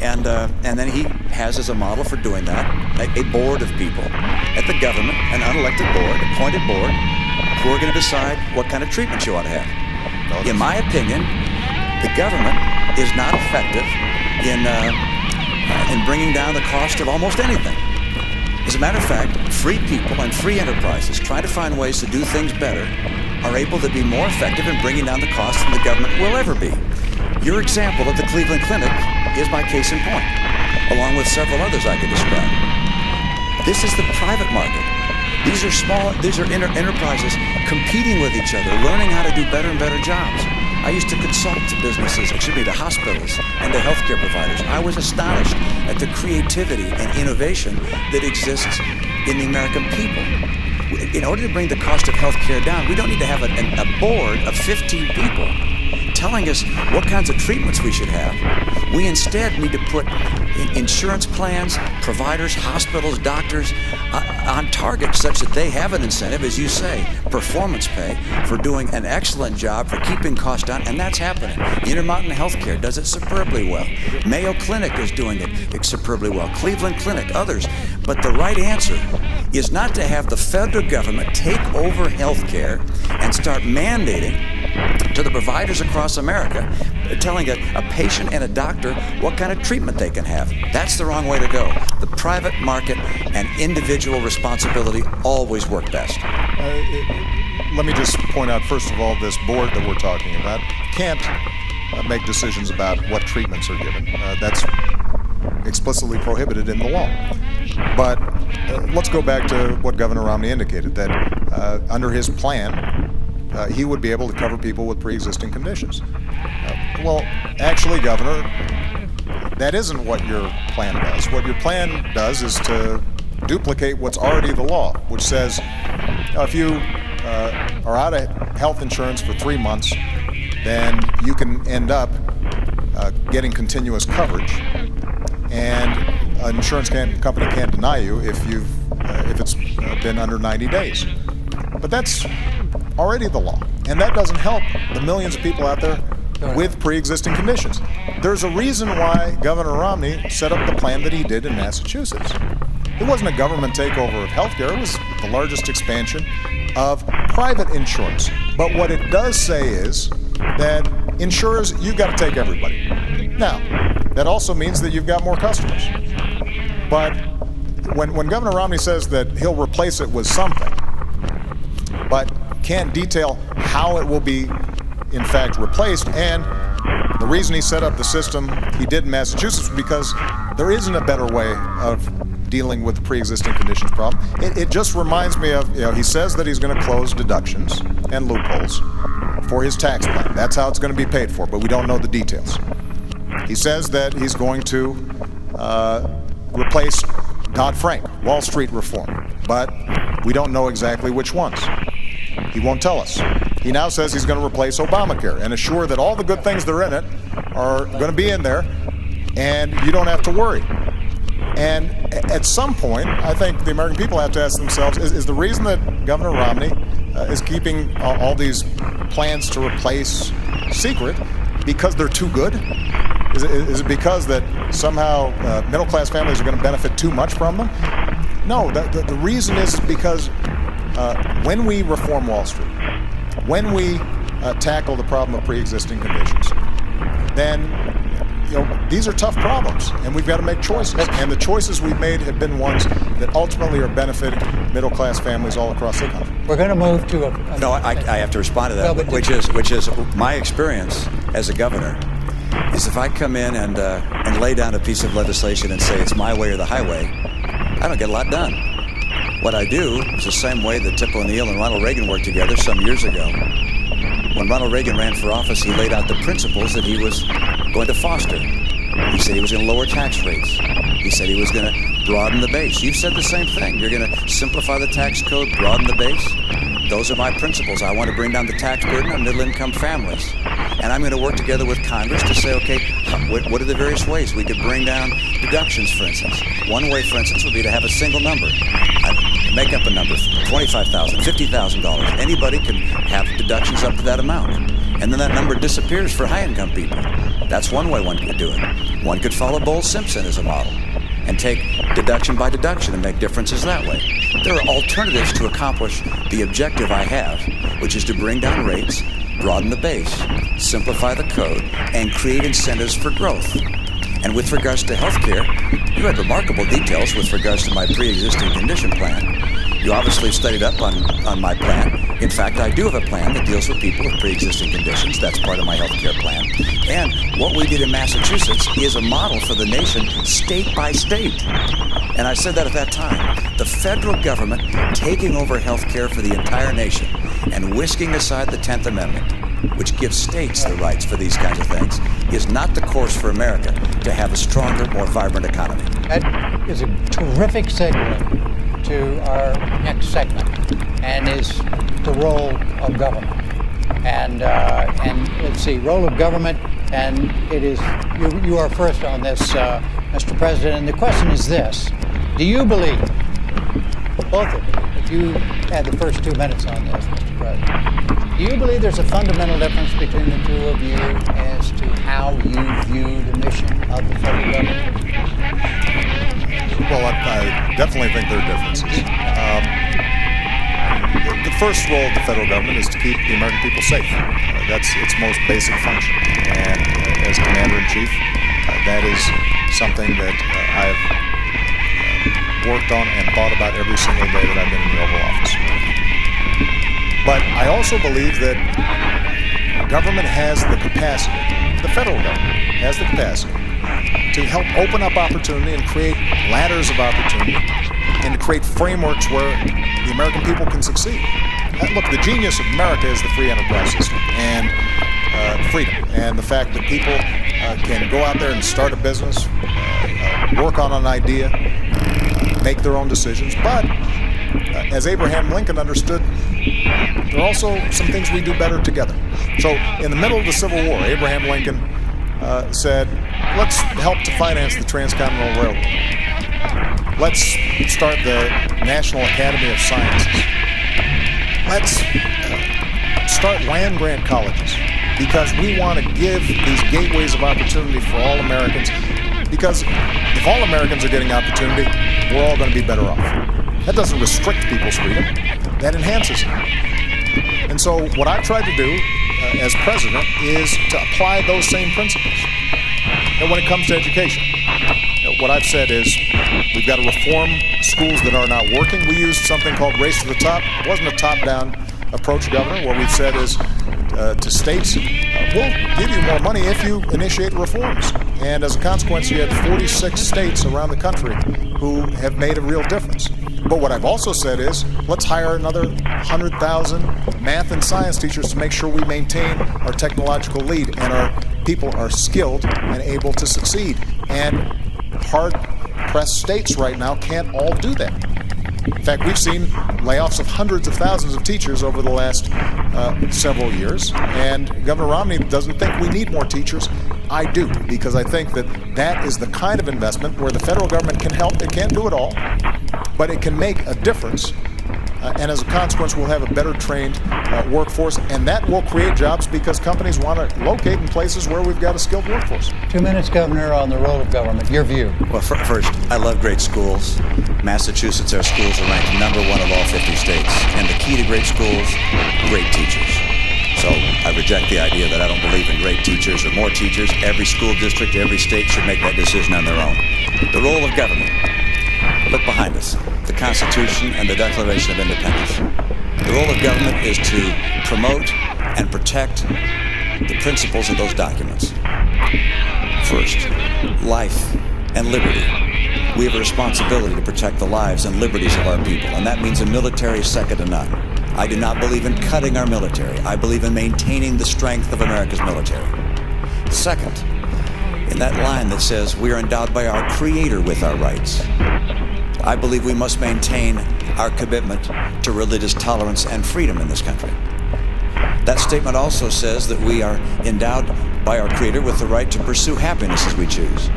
[SPEAKER 3] And then he has as a model for doing that a board of people at the government, an unelected board, appointed board, who are going to decide what kind of treatment you ought to have. In my opinion, the government is not effective in bringing down the cost of almost anything. As a matter of fact, free people and free enterprises trying to find ways to do things better are able to be more effective in bringing down the cost than the government will ever be. Your example of the Cleveland Clinic is my case in point, along with several others I could describe. This is the private market. These are enterprises competing with each other, learning how to do better and better jobs. I used to consult to businesses, to hospitals and to healthcare providers. I was astonished at the creativity and innovation that exists in the American people. In order to bring the cost of healthcare down, we don't need to have a board of 15 people telling us what kinds of treatments we should have. We instead need to put insurance plans, providers, hospitals, doctors on target such that they have an incentive, as you say, performance pay for doing an excellent job for keeping costs down, and that's happening. Intermountain Healthcare does it superbly well. Mayo Clinic is doing it superbly well. Cleveland Clinic, others. But the right answer is not to have the federal government take over healthcare and start mandating to the providers across America, telling a patient and a doctor what kind of treatment they can have. That's the wrong way to go. The private market and individual responsibility always work best.
[SPEAKER 2] Let me just point out, first of all, this board that we're talking about can't make decisions about what treatments are given. That's explicitly prohibited in the law. But let's go back to what Governor Romney indicated, that under his plan, he would be able to cover people with pre-existing conditions. Well, actually, Governor, that isn't what your plan does. What your plan does is to duplicate what's already the law, which says if you are out of health insurance for 3 months, then you can end up getting continuous coverage, and an insurance company can't deny you if it's been under 90 days. But that's already the law, and that doesn't help the millions of people out there with pre-existing conditions. There's a reason why Governor Romney set up the plan that he did in Massachusetts. It wasn't a government takeover of healthcare. It was the largest expansion of private insurance. But what it does say is that insurers, you've got to take everybody. Now, that also means that you've got more customers. But when Governor Romney says that he'll replace it with something, but can't detail how it will be in fact replaced, and the reason he set up the system he did in Massachusetts was because there isn't a better way of dealing with the pre-existing conditions problem. It just reminds me of, he says that he's going to close deductions and loopholes for his tax plan. That's how it's going to be paid for, but we don't know the details. He says that he's going to replace Dodd-Frank, Wall Street reform, but we don't know exactly which ones. He won't tell us. He now says he's going to replace Obamacare and assure that all the good things that are in it are going to be in there, and you don't have to worry. And at some point, I think the American people have to ask themselves, is the reason that Governor Romney is keeping all these plans to replace secret because they're too good? Is it because that somehow middle-class families are going to benefit too much from them? No, the reason is because when we reform Wall Street, when we tackle the problem of pre-existing conditions, then these are tough problems, and we've got to make choices. And the choices we've made have been ones that ultimately are benefiting middle-class families all across the country.
[SPEAKER 1] We're going to move to a...
[SPEAKER 3] No, I have to respond to that,
[SPEAKER 1] Well, but-
[SPEAKER 3] which is my experience as a governor is if I come in and lay down a piece of legislation and say it's my way or the highway, I don't get a lot done. What I do is the same way that Tip O'Neill and Ronald Reagan worked together some years ago. When Ronald Reagan ran for office, he laid out the principles that he was going to foster. He said he was going to lower tax rates. He said he was going to broaden the base. You've said the same thing. You're going to simplify the tax code, broaden the base. Those are my principles. I want to bring down the tax burden on middle-income families. And I'm going to work together with Congress to say, okay, what are the various ways we could bring down deductions, for instance? One way, for instance, would be to have a single number. I'd make up a number, $25,000, $50,000. Anybody can have deductions up to that amount. And then that number disappears for high-income people. That's one way one could do it. One could follow Bowles-Simpson as a model and take deduction by deduction and make differences that way. There are alternatives to accomplish the objective I have, which is to bring down rates, broaden the base, simplify the code, and create incentives for growth. And with regards to health care, you had remarkable details with regards to my pre-existing condition plan. You obviously studied up on my plan. In fact, I do have a plan that deals with people with pre-existing conditions. That's part of my health care plan. And what we did in Massachusetts is a model for the nation, state by state. And I said that at that time. The federal government taking over health care for the entire nation and whisking aside the 10th Amendment, which gives states the rights for these kinds of things, is not the course for America to have a stronger, more vibrant economy.
[SPEAKER 1] That is a terrific segue to our next segment, and is the role of government. And let's see, role of government, and it is, you are first on this, Mr. President, and the question is this: do you believe, both of you, if you had the first 2 minutes on this, Mr. President, do you believe there's a fundamental difference between the two of you as to how you view the mission of the federal government?
[SPEAKER 2] Well, I definitely think there are differences. The first role of the federal government is to keep the American people safe. That's its most basic function. And as Commander-in-Chief, that is something that I've worked on and thought about every single day that I've been in the Oval Office. But I also believe that government has the capacity, the federal government has the capacity to help open up opportunity and create ladders of opportunity and to create frameworks where the American people can succeed. Look, the genius of America is the free enterprise system and freedom, and the fact that people can go out there and start a business, work on an idea, make their own decisions. But as Abraham Lincoln understood, there are also some things we do better together. So in the middle of the Civil War, Abraham Lincoln said, let's help to finance the Transcontinental Railroad. Let's start the National Academy of Sciences. Let's start land-grant colleges, because we want to give these gateways of opportunity for all Americans, because if all Americans are getting opportunity, we're all going to be better off. That doesn't restrict people's freedom, that enhances it. And so what I've tried to do as president is to apply those same principles. And when it comes to education, what I've said is we've got to reform schools that are not working. We used something called Race to the Top. It wasn't a top-down approach, Governor. What we've said is to states, we'll give you more money if you initiate reforms. And as a consequence, you have 46 states around the country who have made a real difference. But what I've also said is, let's hire another 100,000 math and science teachers to make sure we maintain our technological lead and our people are skilled and able to succeed. And hard-pressed states right now can't all do that. In fact, we've seen layoffs of hundreds of thousands of teachers over the last several years, and Governor Romney doesn't think we need more teachers. I do, because I think that that is the kind of investment where the federal government can help. It can't do it all, but it can make a difference, and as a consequence, we'll have a better trained workforce, and that will create jobs because companies want to locate in places where we've got a skilled workforce.
[SPEAKER 1] 2 minutes, Governor, on the role of government. Your view.
[SPEAKER 3] Well, first, I love great schools. Massachusetts, our schools are ranked #1 of all 50 states. And the key to great schools, great teachers. So I reject the idea that I don't believe in great teachers or more teachers. Every school district, every state should make that decision on their own. The role of government. Look behind us. The Constitution and the Declaration of Independence. The role of government is to promote and protect the principles of those documents. First, life and liberty. We have a responsibility to protect the lives and liberties of our people, and that means a military second to none. I do not believe in cutting our military. I believe in maintaining the strength of America's military. Second, in that line that says we are endowed by our Creator with our rights, I believe we must maintain our commitment to religious tolerance and freedom in this country. That statement also says that we are endowed by our Creator with the right to pursue happiness as we choose.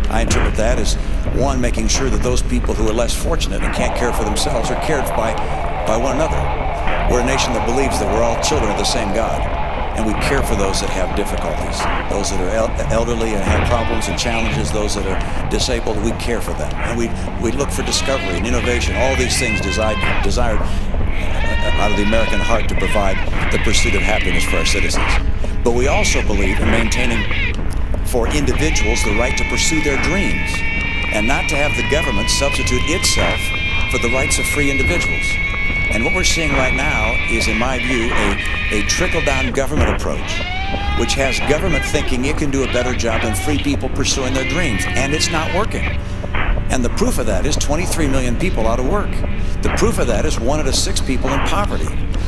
[SPEAKER 3] I interpret that as, one, making sure that those people who are less fortunate and can't care for themselves are cared by one another. We're a nation that believes that we're all children of the same God, and we care for those that have difficulties, those that are elderly and have problems and challenges, those that are disabled. We care for them, and we look for discovery and innovation, all these things desired out of the American heart to provide the pursuit of happiness for our citizens. But we also believe in maintaining for individuals the right to pursue their dreams and not to have the government substitute itself for the rights of free individuals. And what we're seeing right now is, in my view, a trickle-down government approach, which has government thinking it can do a better job than free people pursuing their dreams, and it's not working. And the proof of that is 23 million people out of work. The proof of that is 1 out of 6 people in poverty.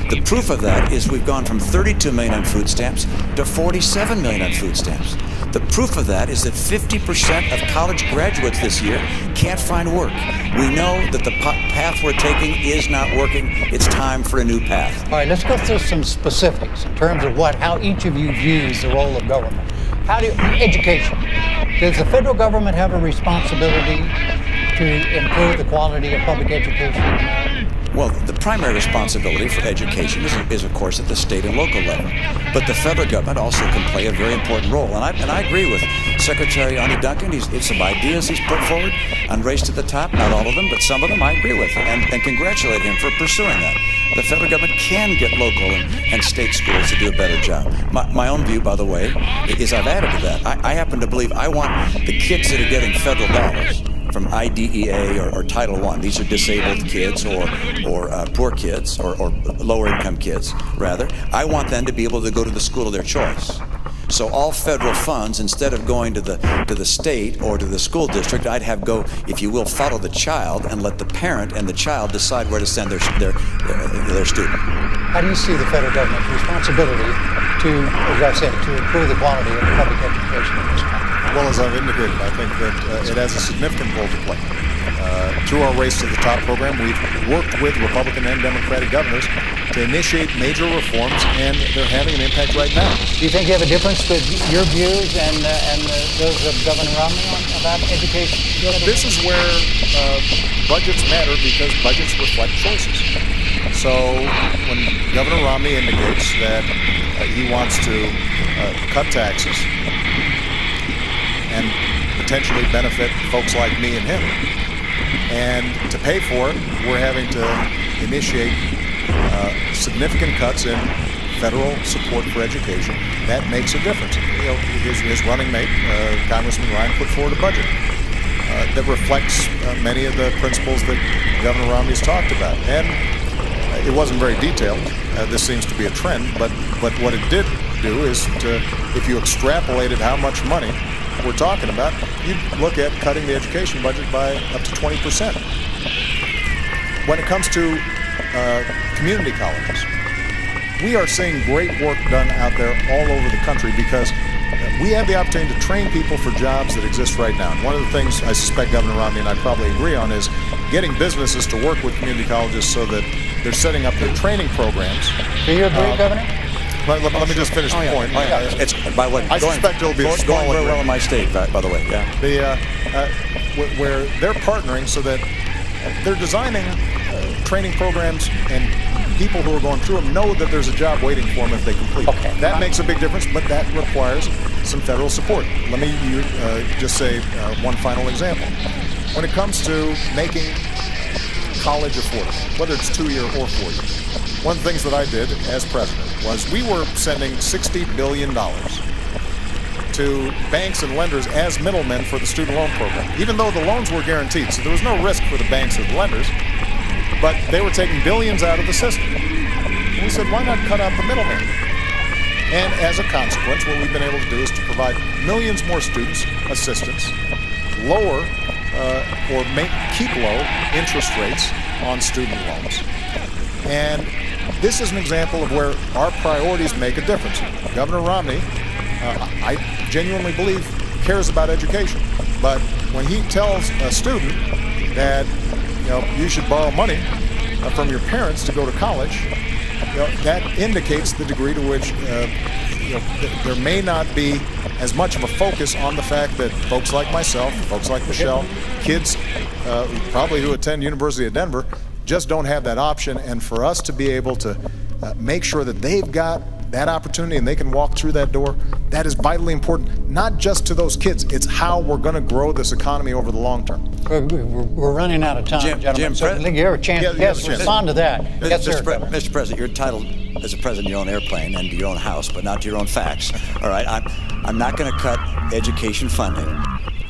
[SPEAKER 3] The proof of that is we've gone from 32 million on food stamps to 47 million on food stamps. The proof of that is that 50% of college graduates this year can't find work. We know that the path we're taking is not working. It's time for a new path.
[SPEAKER 1] All right, let's go through some specifics in terms of how each of you views the role of government. Education. Does the federal government have a responsibility to improve the quality of public education?
[SPEAKER 3] Well, the primary responsibility for education is of course, at the state and local level. But the federal government also can play a very important role. And I agree with Secretary Arne Duncan. It's some ideas he's put forward on Race to the Top. Not all of them, but some of them I agree with. And congratulate him for pursuing that. The federal government can get local and state schools to do a better job. My own view, by the way, is I've added to that. I happen to believe I want the kids that are getting federal dollars from IDEA or Title I. These are disabled kids or poor kids or lower income kids, rather. I want them to be able to go to the school of their choice. So all federal funds, instead of going to the state or to the school district, I'd have go, if you will, follow the child and let the parent and the child decide where to send their student.
[SPEAKER 1] How do you see the federal government's responsibility to, as I said, to improve the quality of public education in this country?
[SPEAKER 2] Well, as I've indicated, I think that it has a significant role to play. Through our Race to the Top program, we've worked with Republican and Democratic governors to initiate major reforms, and they're having an impact right now.
[SPEAKER 1] Do you think you have a difference with your views and those of Governor Romney about education?
[SPEAKER 2] This is where budgets matter, because budgets reflect choices. So when Governor Romney indicates that he wants to cut taxes and potentially benefit folks like me and him, and to pay for it, we're having to initiate significant cuts in federal support for education. That makes a difference. You know, his running mate, Congressman Ryan, put forward a budget that reflects many of the principles that Governor Romney's talked about. And it wasn't very detailed. This seems to be a trend, but what it did do is if you extrapolated how much money we're talking about, you look at cutting the education budget by up to 20%. When it comes to community colleges, we are seeing great work done out there all over the country, because we have the opportunity to train people for jobs that exist right now. And one of the things I suspect Governor Romney and I probably agree on is getting businesses to work with community colleges so that they're setting up their training programs.
[SPEAKER 1] Do you agree, Governor?
[SPEAKER 2] Let me just finish the point.
[SPEAKER 3] It's by what
[SPEAKER 2] I suspect it'll be a small
[SPEAKER 3] going very well in my state, by the way. Yeah.
[SPEAKER 2] Where they're partnering so that they're designing training programs, and people who are going through them know that there's a job waiting for them if they complete.
[SPEAKER 1] Okay.
[SPEAKER 2] That makes a big difference, but that requires some federal support. Let me just say one final example. When it comes to making college affordable, whether it's 2-year or 4-year, one of the things that I did as president was we were sending $60 billion to banks and lenders as middlemen for the student loan program, even though the loans were guaranteed. So there was no risk for the banks or the lenders. but they were taking billions out of the system. And we said, why not cut out the middleman? And as a consequence, what we've been able to do is to provide millions more students assistance, lower keep low interest rates on student loans. And this is an example of where our priorities make a difference. Governor Romney, I genuinely believe, cares about education. But when he tells a student that you should borrow money from your parents to go to college, that indicates the degree to which there may not be as much of a focus on the fact that folks like myself, folks like Michelle, kids probably who attend University of Denver just don't have that option. And for us to be able to make sure that they've got that opportunity and they can walk through that door, that is vitally important, not just to those kids. It's how we're going to grow this economy over the long term.
[SPEAKER 1] We're running out of time, gentlemen. So you have a chance. Yes, respond to that. Yes, sir.
[SPEAKER 3] Mr. President, you're entitled as a president of your own airplane and to your own house, but not to your own facts. All right, I'm not going to cut education funding.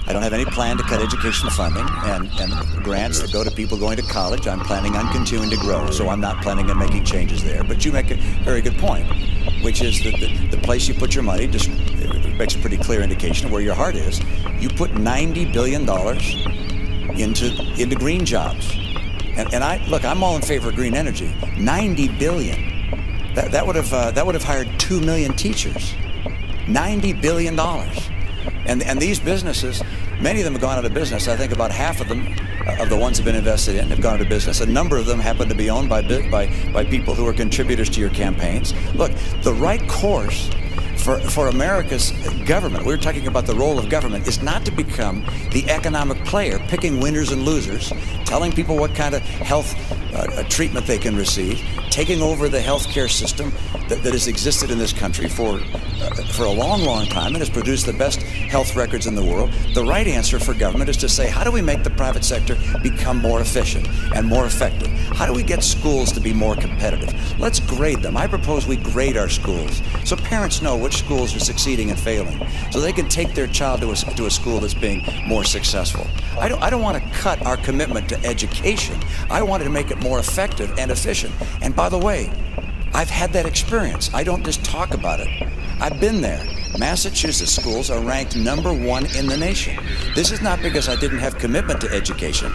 [SPEAKER 3] I don't have any plan to cut education funding and grants that go to people going to college. I'm planning on continuing to grow, so I'm not planning on making changes there. But you make a very good point, which is that the place you put your money just makes a pretty clear indication of where your heart is. You put $90 billion into green jobs. And I'm all in favor of green energy. $90 billion. That would have hired 2 million teachers. $90 billion. And these businesses, many of them have gone out of business. I think about half of them, of the ones that have been invested in, have gone out of business. A number of them happen to be owned by people who are contributors to your campaigns. Look, the right course for America's government, we're talking about the role of government, is not to become the economic player, picking winners and losers, telling people what kind of health treatment they can receive, taking over the healthcare system that has existed in this country for a long, long time and has produced the best health records in the world. The right answer for government is to say, how do we make the private sector become more efficient and more effective? How do we get schools to be more competitive? Let's grade them. I propose we grade our schools so parents know which schools are succeeding and failing, so they can take their child to a school that's being more successful. I don't want to cut our commitment to education. I want to make it more effective and efficient. And by the way, I've had that experience. I don't just talk about it. I've been there. Massachusetts schools are ranked #1 in the nation. This is not because I didn't have commitment to education.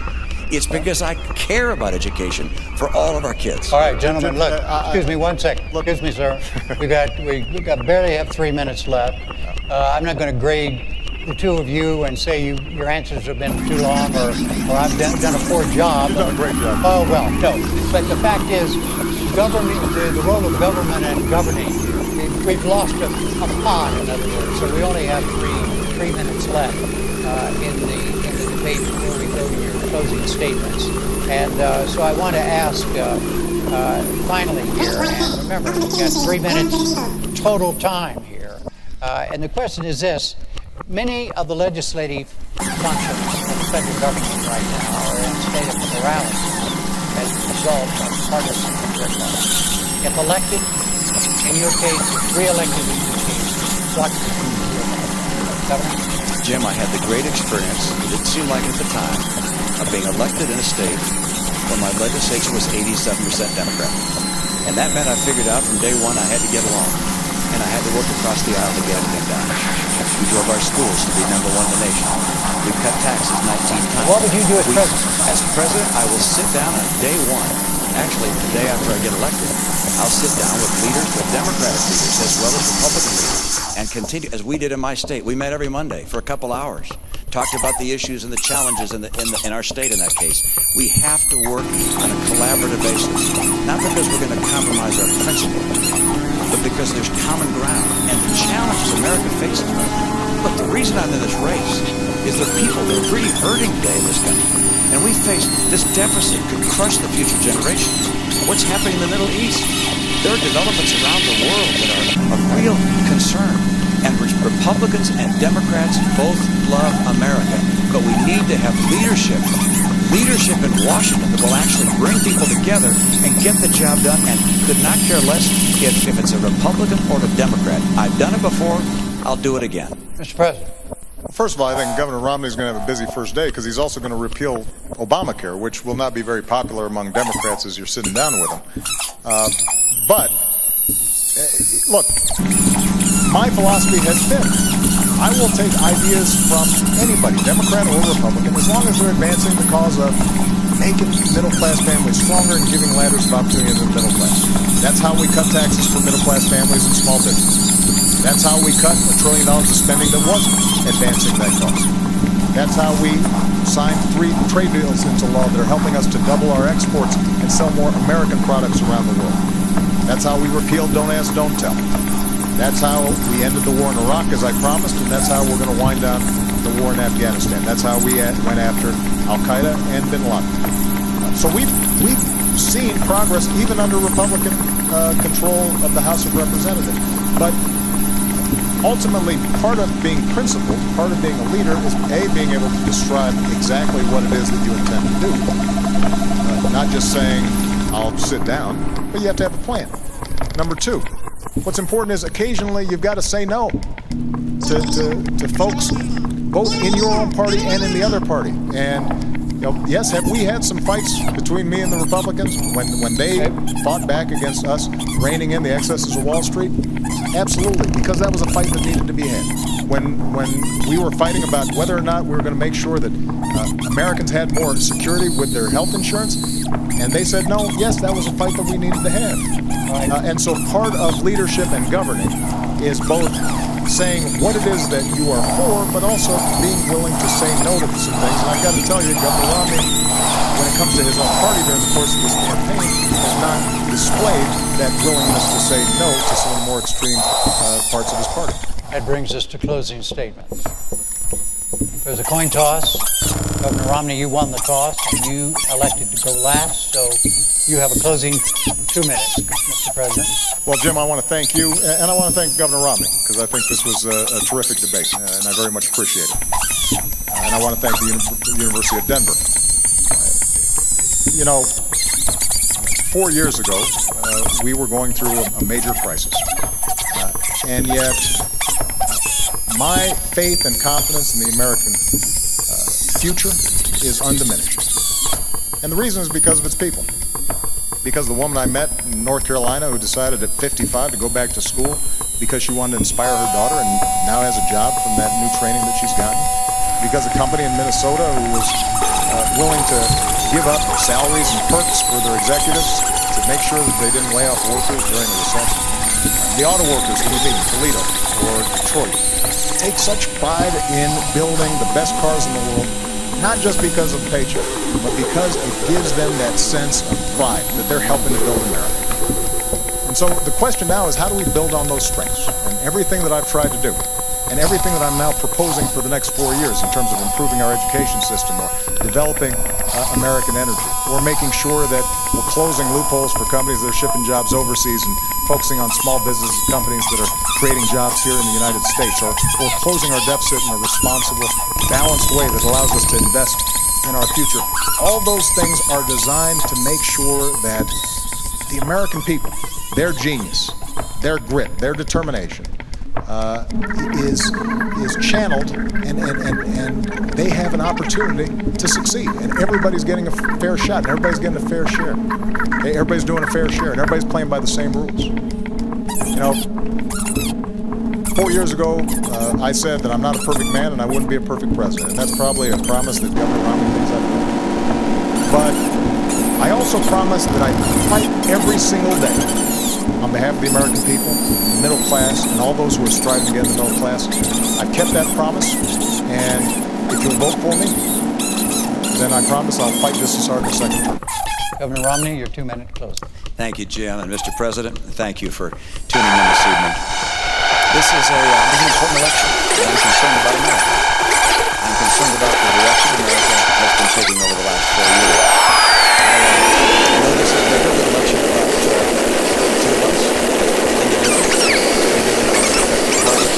[SPEAKER 3] It's because I care about education for all of our kids.
[SPEAKER 1] All right, gentlemen, look, excuse me 1 second. Excuse me, sir. We barely have 3 minutes left. I'm not going to grade the two of you and say your answers have been too long or I've done a poor job.
[SPEAKER 2] You've done a great job.
[SPEAKER 1] Oh, well, no. But the fact is, the role of government and governing, we've lost a pod, in other words. So we only have three minutes left in the debate before we go to your closing statements. And so I want to ask finally here, and remember, we've got 3 minutes total time here. And the question is this. Many of the legislative functions of the federal government right now are in a state of paralysis as a result of partisan agenda. If elected, in your case, re-elected in your case, what would you do about it? Governor?
[SPEAKER 3] Jim, I had the great experience, it didn't seem like it at the time, of being elected in a state where my legislature was 87% Democrat. And that meant I figured out from day one I had to get along. And I had to work across the aisle to get everything done. We drove our schools to be #1 in the nation. We cut taxes 19 times.
[SPEAKER 1] What would you do as president?
[SPEAKER 3] As president, I will sit down on day one. Actually, the day after I get elected, I'll sit down with leaders, with Democratic leaders as well as Republican leaders, and continue, as we did in my state. We met every Monday for a couple hours, talked about the issues and the challenges in our state in that case. We have to work on a collaborative basis, not because we're going to compromise our principles, but because there's common ground. And the challenges America faces, look, the reason I'm in this race is there are people that are really hurting today in this country. And we face this deficit could crush the future generations. What's happening in the Middle East? There are developments around the world that are of real concern. And Republicans and Democrats both love America. But we need to have leadership in Washington that will actually bring people together and get the job done, and could not care less if it's a Republican or a Democrat. I've done it before. I'll do it again.
[SPEAKER 1] Mr. President.
[SPEAKER 2] First of all, I think Governor Romney's going to have a busy first day because he's also going to repeal Obamacare, which will not be very popular among Democrats as you're sitting down with him. But look, my philosophy has been, I will take ideas from anybody, Democrat or Republican, as long as they're advancing the cause of making middle-class families stronger and giving ladders of opportunity to the middle class. That's how we cut taxes for middle-class families and small business. That's how we cut $1 trillion of spending that wasn't advancing that cause. That's how we signed 3 trade deals into law that are helping us to double our exports and sell more American products around the world. That's how we repealed Don't Ask, Don't Tell. That's how we ended the war in Iraq, as I promised, and that's how we're going to wind down the war in Afghanistan. That's how we went after Al-Qaeda and bin Laden. So we've seen progress even under Republican control of the House of Representatives. But ultimately, part of being principled, part of being a leader is, A, being able to describe exactly what it is that you intend to do. Not just saying, I'll sit down, but you have to have a plan. Number 2, what's important is occasionally you've got to say no to folks both in your own party and in the other party. And yes, have we had some fights between me and the Republicans when they fought back against us reining in the excesses of Wall Street? Absolutely, because that was a fight that needed to be had. When we were fighting about whether or not we were going to make sure that Americans had more security with their health insurance, and they said no, yes, that was a fight that we needed to have. And so part of leadership and governing is both saying what it is that you are for, but also being willing to say no to some things. And I've got to tell you, Governor Romney, when it comes to his own party during the course of this campaign, has not displayed that willingness to say no to some of the more extreme parts of his party.
[SPEAKER 1] That brings us to closing statements. There's a coin toss. Governor Romney, you won the toss, and you elected to go last, so you have a closing 2 minutes, Mr. President.
[SPEAKER 2] Well, Jim, I want to thank you, and I want to thank Governor Romney, because I think this was a terrific debate, and I very much appreciate it. And I want to thank the University of Denver. 4 years ago, we were going through a major crisis. And yet, my faith and confidence in the American future is undiminished. And the reason is because of its people. Because the woman I met in North Carolina who decided at 55 to go back to school because she wanted to inspire her daughter and now has a job from that new training that she's gotten. Because a company in Minnesota who was willing to give up salaries and perks for their executives to make sure that they didn't lay off workers during a recession. The auto workers who live in Toledo or Detroit take such pride in building the best cars in the world, not just because of the paycheck, but because it gives them that sense of pride that they're helping to build America. And so the question now is, how do we build on those strengths? And everything that I've tried to do, and everything that I'm now proposing for the next 4 years in terms of improving our education system or developing American energy, or making sure that we're closing loopholes for companies that are shipping jobs overseas and focusing on small business companies that are creating jobs here in the United States, or closing our deficit in a responsible, balanced way that allows us to invest in our future. All those things are designed to make sure that the American people, their genius, their grit, their determination, is channeled, and they have an opportunity to succeed. And everybody's getting a fair shot, and everybody's getting a fair share. Everybody's doing a fair share, and everybody's playing by the same rules. 4 years ago, I said that I'm not a perfect man and I wouldn't be a perfect president. And that's probably a promise that Governor Romney thinks I've made. But I also promised that I'd fight every single day on behalf of the American people, the middle class, and all those who are striving to get in the middle class. I've kept that promise, and if you'll vote for me, then I promise I'll fight just as hard the second time.
[SPEAKER 1] Governor Romney, your 2-minute closing.
[SPEAKER 3] Thank you, Jim, and Mr. President, thank you for tuning in this evening. This is an important election, and I'm concerned about America. I'm concerned about the direction America has been taking over the last 4 years. I know this is bigger than an election about two of us, individuals, parties.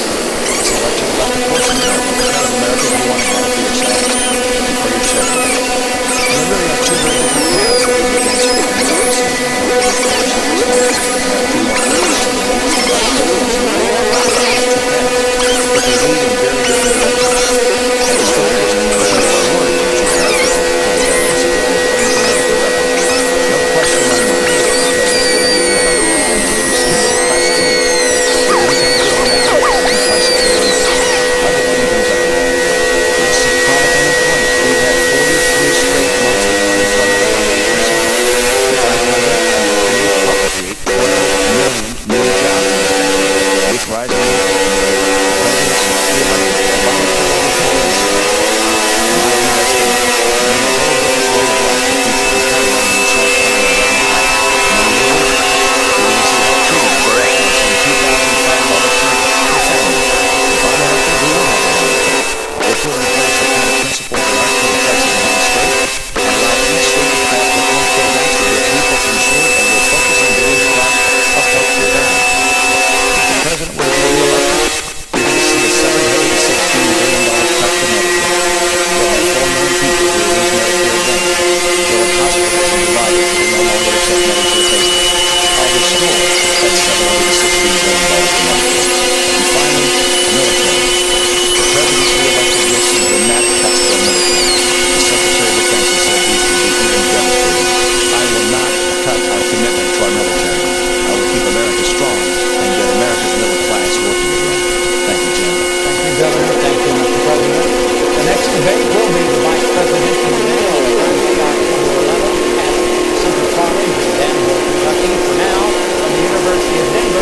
[SPEAKER 3] It's an election about the person of America, the kind of America you want to have for yourself and for your children. And we really have two very different paths that we begin speaking about. But
[SPEAKER 1] debate will be the vice presidential debate on Thursday, October 11th at Central College in Danville, Kentucky. For now, from the University of Denver,